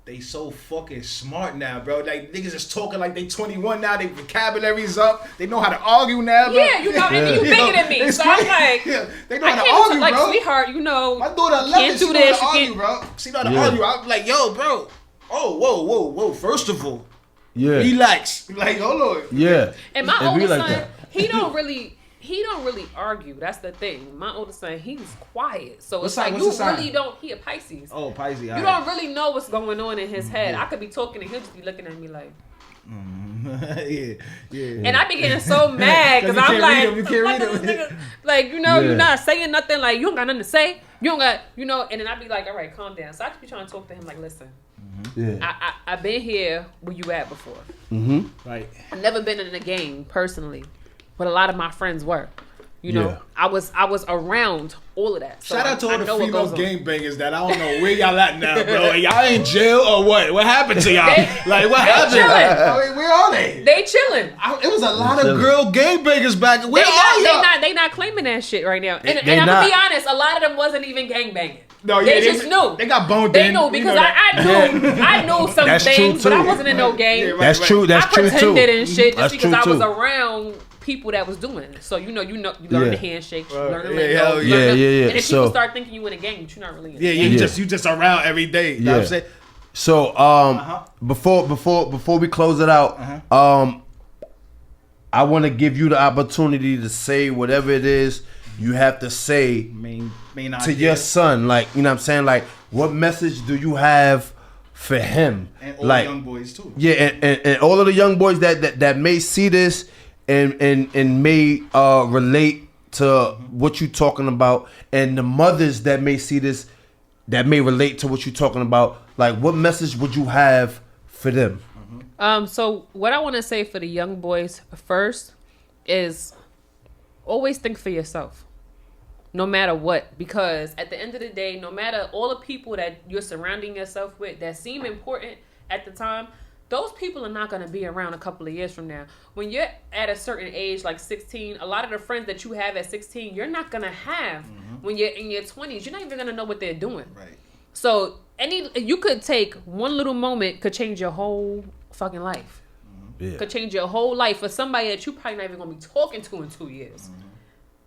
They so fucking smart now, bro. Like niggas is talking like they 21 now. They vocabulary's up. They know how to argue now, bro. Yeah, you know, and you bigger than me, so I'm like, they know I how to can't argue, like, bro. sweetheart, you know, My daughter 11, can't she do know this. how to You argue, can't. bro. She know how to argue. I'm like, yo, bro. Oh, whoa. First of all, Yeah. relax. Like, hold on. Yeah. And my It be oldest like son, that. he don't really argue. That's the thing. My oldest son, he's quiet. So What it's sign- like what's you the sign? really don't. He a Pisces. Oh, Pisces. You don't really know what's going on in his head. I could be talking and he'll just be looking at me like. yeah. And I be getting so mad because you I'm can't like, read 'em, you can't "Fuck read this 'em." nigga." Like, you know, Yeah. you're not saying nothing. Like, you don't got nothing to say. You don't got, you know. And then I be like, all right, calm down. So I just be trying to talk to him like, listen, Yeah. I've been here where you at before. Mm-hmm. Right. I've never been in a game personally, but a lot of my friends were. You know, Yeah. I was around all of that. So Shout out to I all the know what female goes on. gangbangers that I don't know where y'all at now, bro. Y'all in jail or what? What happened to y'all? Like, what happened? chilling. I mean, where are they? They chilling. It was a lot of chilling. girl gangbangers back. Where are y'all? They not claiming that shit right now. And They I'm not. gonna be honest, a lot of them wasn't even gangbanging. No, yeah, they just knew. They got boned They in. knew You because know that. I knew some That's true, things, but I too. wasn't in no game. Yeah, right. That's true. That's I true too. pretended and shit just That's because true, I was too. around people that was doing it. So you learn the Yeah. handshake, you Right. learn the Yeah, lingo, hell you yeah. learn the- Yeah, yeah, And if so- people start thinking you in a gang, but you're not really in a Yeah, gang. you Yeah. just around every day. You know what I'm saying? So before we close it out, I want to give you the opportunity to say whatever it is you have to say Main to idea. your son. Like, you know what I'm saying? Like, what message do you have for him? And all like, young boys too. yeah, and all of the young boys that may see this and may relate to what you're talking about, and the mothers that may see this that may relate to what you're talking about. Like, what message would you have for them? So what I want to say for the young boys first is always think for yourself. No matter what, because at the end of the day, no matter all the people that you're surrounding yourself with that seem important at the time, those people are not going to be around a couple of years from now. When you're at a certain age, like 16, a lot of the friends that you have at 16, you're not going to have when you're in your 20s. You're not even going to know what they're doing. Right. So you could take one little moment could change your whole fucking life. Yeah. Could change your whole life for somebody that you probably not even going to be talking to in 2 years.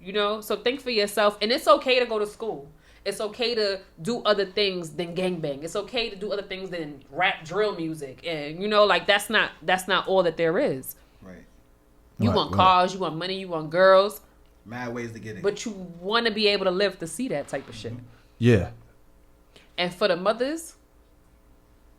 You know, so think for yourself, and it's okay to go to school. It's okay to do other things than gangbang. It's okay to do other things than rap drill music, and you know, like that's not all that there is. Right. You Right, want right. cars, you want money, you want girls, Mad ways to get it. but you want to be able to live to see that type of shit. Yeah. And for the mothers,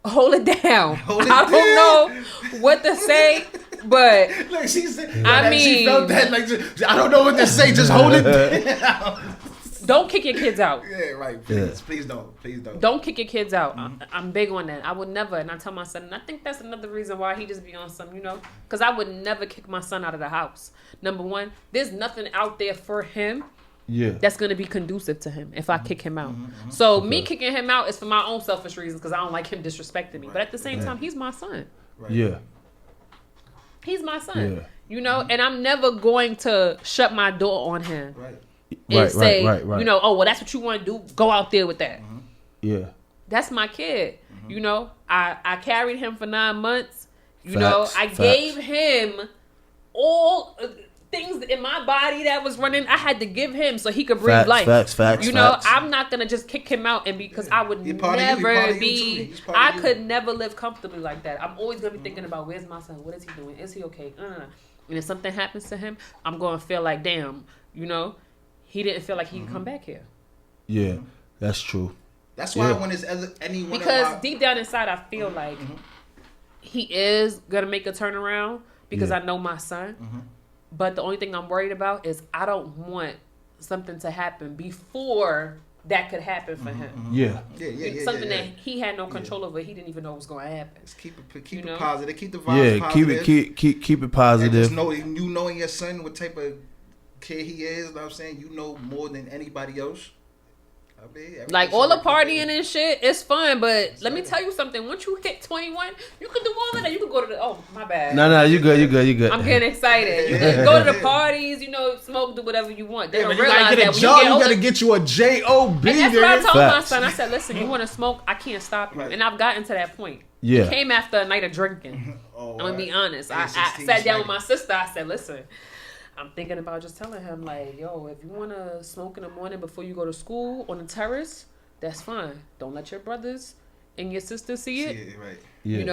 hold it down. Hold it I don't know what to say, but Like she said, I like, she mean- felt that like I don't know what to say. Just hold it down. don't kick your kids out. Yeah, right. Please, please don't. Don't kick your kids out. I'm big on that. I would never, and I tell my son, and I think that's another reason why he just be on some, you know, because I would never kick my son out of the house. Number one, there's nothing out there for him Yeah. that's going to be conducive to him if I kick him out. So me kicking him out is for my own selfish reasons because I don't like him disrespecting me. But at the same time, he's my son. Right. Yeah. He's my son. Yeah. You know, and I'm never going to shut my door on him Right. and Right, say, right. you know, oh, well, that's what you want to do. Go out there with that. Yeah. That's my kid. You know, I carried him for 9 months. You Facts, know, I facts. gave him all things in my body that was running. I had to give him so he could breathe life. Facts. You know, I'm not gonna just kick him out and because I would He part of you, he part never of you be. too. He's part I of you. could never live comfortably like that. I'm always gonna be thinking about where's my son? What is he doing? Is he okay? And if something happens to him, I'm gonna feel like, damn, you know, he didn't feel like he could come back here. Yeah. That's true. That's why Yeah. when it's anyone Because deep down inside, I feel like he is gonna make a turnaround because Yeah. I know my son. But the only thing I'm worried about is I don't want something to happen before that could happen for him. Yeah. Something that he had no control over. He didn't even know was going to happen. Just keep You it know? positive. Keep the vibes Yeah. positive. Keep it And positive. just know you knowing your son what type of kid he is, you know what I'm saying? You know more than anybody else. I mean, like all the partying and shit, it's fun, but let me tell you something. Once you hit 21, you can do all of that. You can go to the my bad. No, you good. I'm getting excited. You can go to the parties, smoke, do whatever you want. Then Yeah, I you realize gotta get that a when job, you get older, gotta get you a job. and that's what I told my Facts. son. I said, listen, you want to smoke? I can't stop you. Right. And I've gotten to that point. Yeah. It came after a night of drinking. I'm gonna be honest. I sat down with my sister. I said, listen, I'm thinking about just telling him, like, yo, if you want to smoke in the morning before you go to school on the terrace, that's fine. Don't let your brothers and your sisters see it. Right. Yeah. And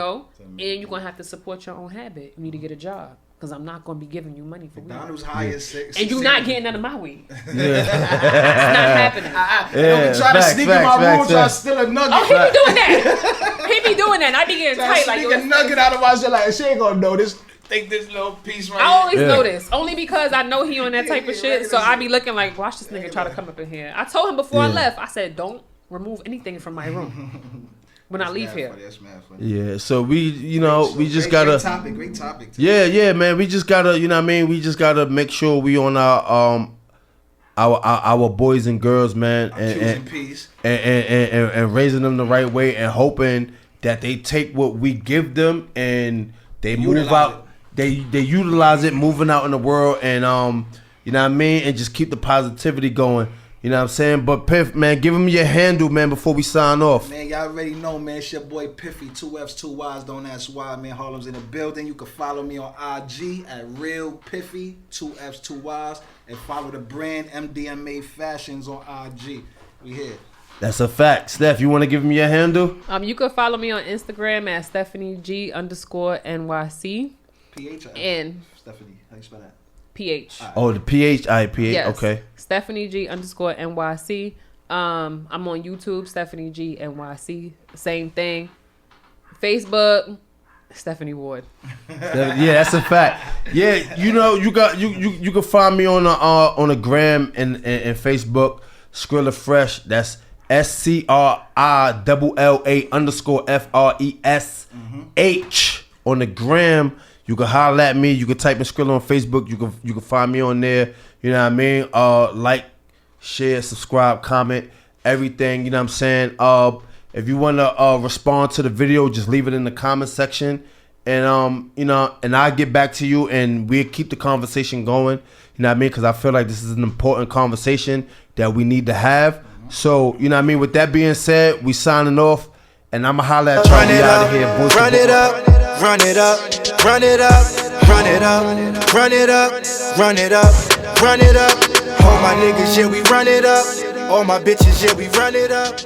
you're going to have to support your own habit. You need to get a job. Because I'm not going to be giving you money for weed. McDonald's high as 6. And you're not getting none of my weed. Yeah. It's not happening. Don't be trying to sneak in my room, try to steal a nugget. Oh, he be doing that. He be doing that. And I be getting tight. Like, sneak a nugget out of my shit. Like, she ain't gonna know this. Take this little piece right I always Yeah. know this. Only because I know he on that type of shit. So I be looking like, watch this nigga try to come up in here. I told him before I left, I said, don't remove anything from my room when I leave here. That's mad funny. Yeah, so we just gotta. Great topic. Yeah, man. We just gotta, you know what I mean. We just gotta make sure we on our boys and girls, man, and raising them the right way, and hoping that they take what we give them and they move out. They utilize it, moving out in the world, and you know what I mean, and just keep the positivity going. You know what I'm saying? But Piff, man, give him your handle, man, before we sign off. Man, y'all already know, man. It's your boy Piffy, 2 F's, 2 Y's. Don't ask why, man. Harlem's in the building. You can follow me on IG at Real Piffy, 2 F's, 2 Y's, and follow the brand MDMA Fashions on IG. We here. That's a fact. Steph, you want to give him your handle? You can follow me on Instagram at StephanieG_NYC. PH. And Stephanie, how you spell that? PH. Oh, the PH. Yes. Okay. StephanieG_NYC. I'm on YouTube, Stephanie G NYC. Same thing. Facebook, Stephanie Ward. Yeah, that's a fact. Yeah, you can find me on the gram and Facebook, Skrilla Fresh. That's SCRILLA_FRESH on the gram. You can holler at me. You can type in Skrilla on Facebook. You can find me on there. You know what I mean? Like, share, subscribe, comment, everything. You know what I'm saying? If you want to respond to the video, just leave it in the comment section, and and I'll get back to you, and we'll keep the conversation going. You know what I mean? Because I feel like this is an important conversation that we need to have. So, you know what I mean? With that being said, we signing off, and I'ma holler at y'all. We out of here. Run it up, run it up, run it up, run it up, run it up, run it up, run it up. All my niggas, yeah, we run it up. All my bitches, yeah, we run it up.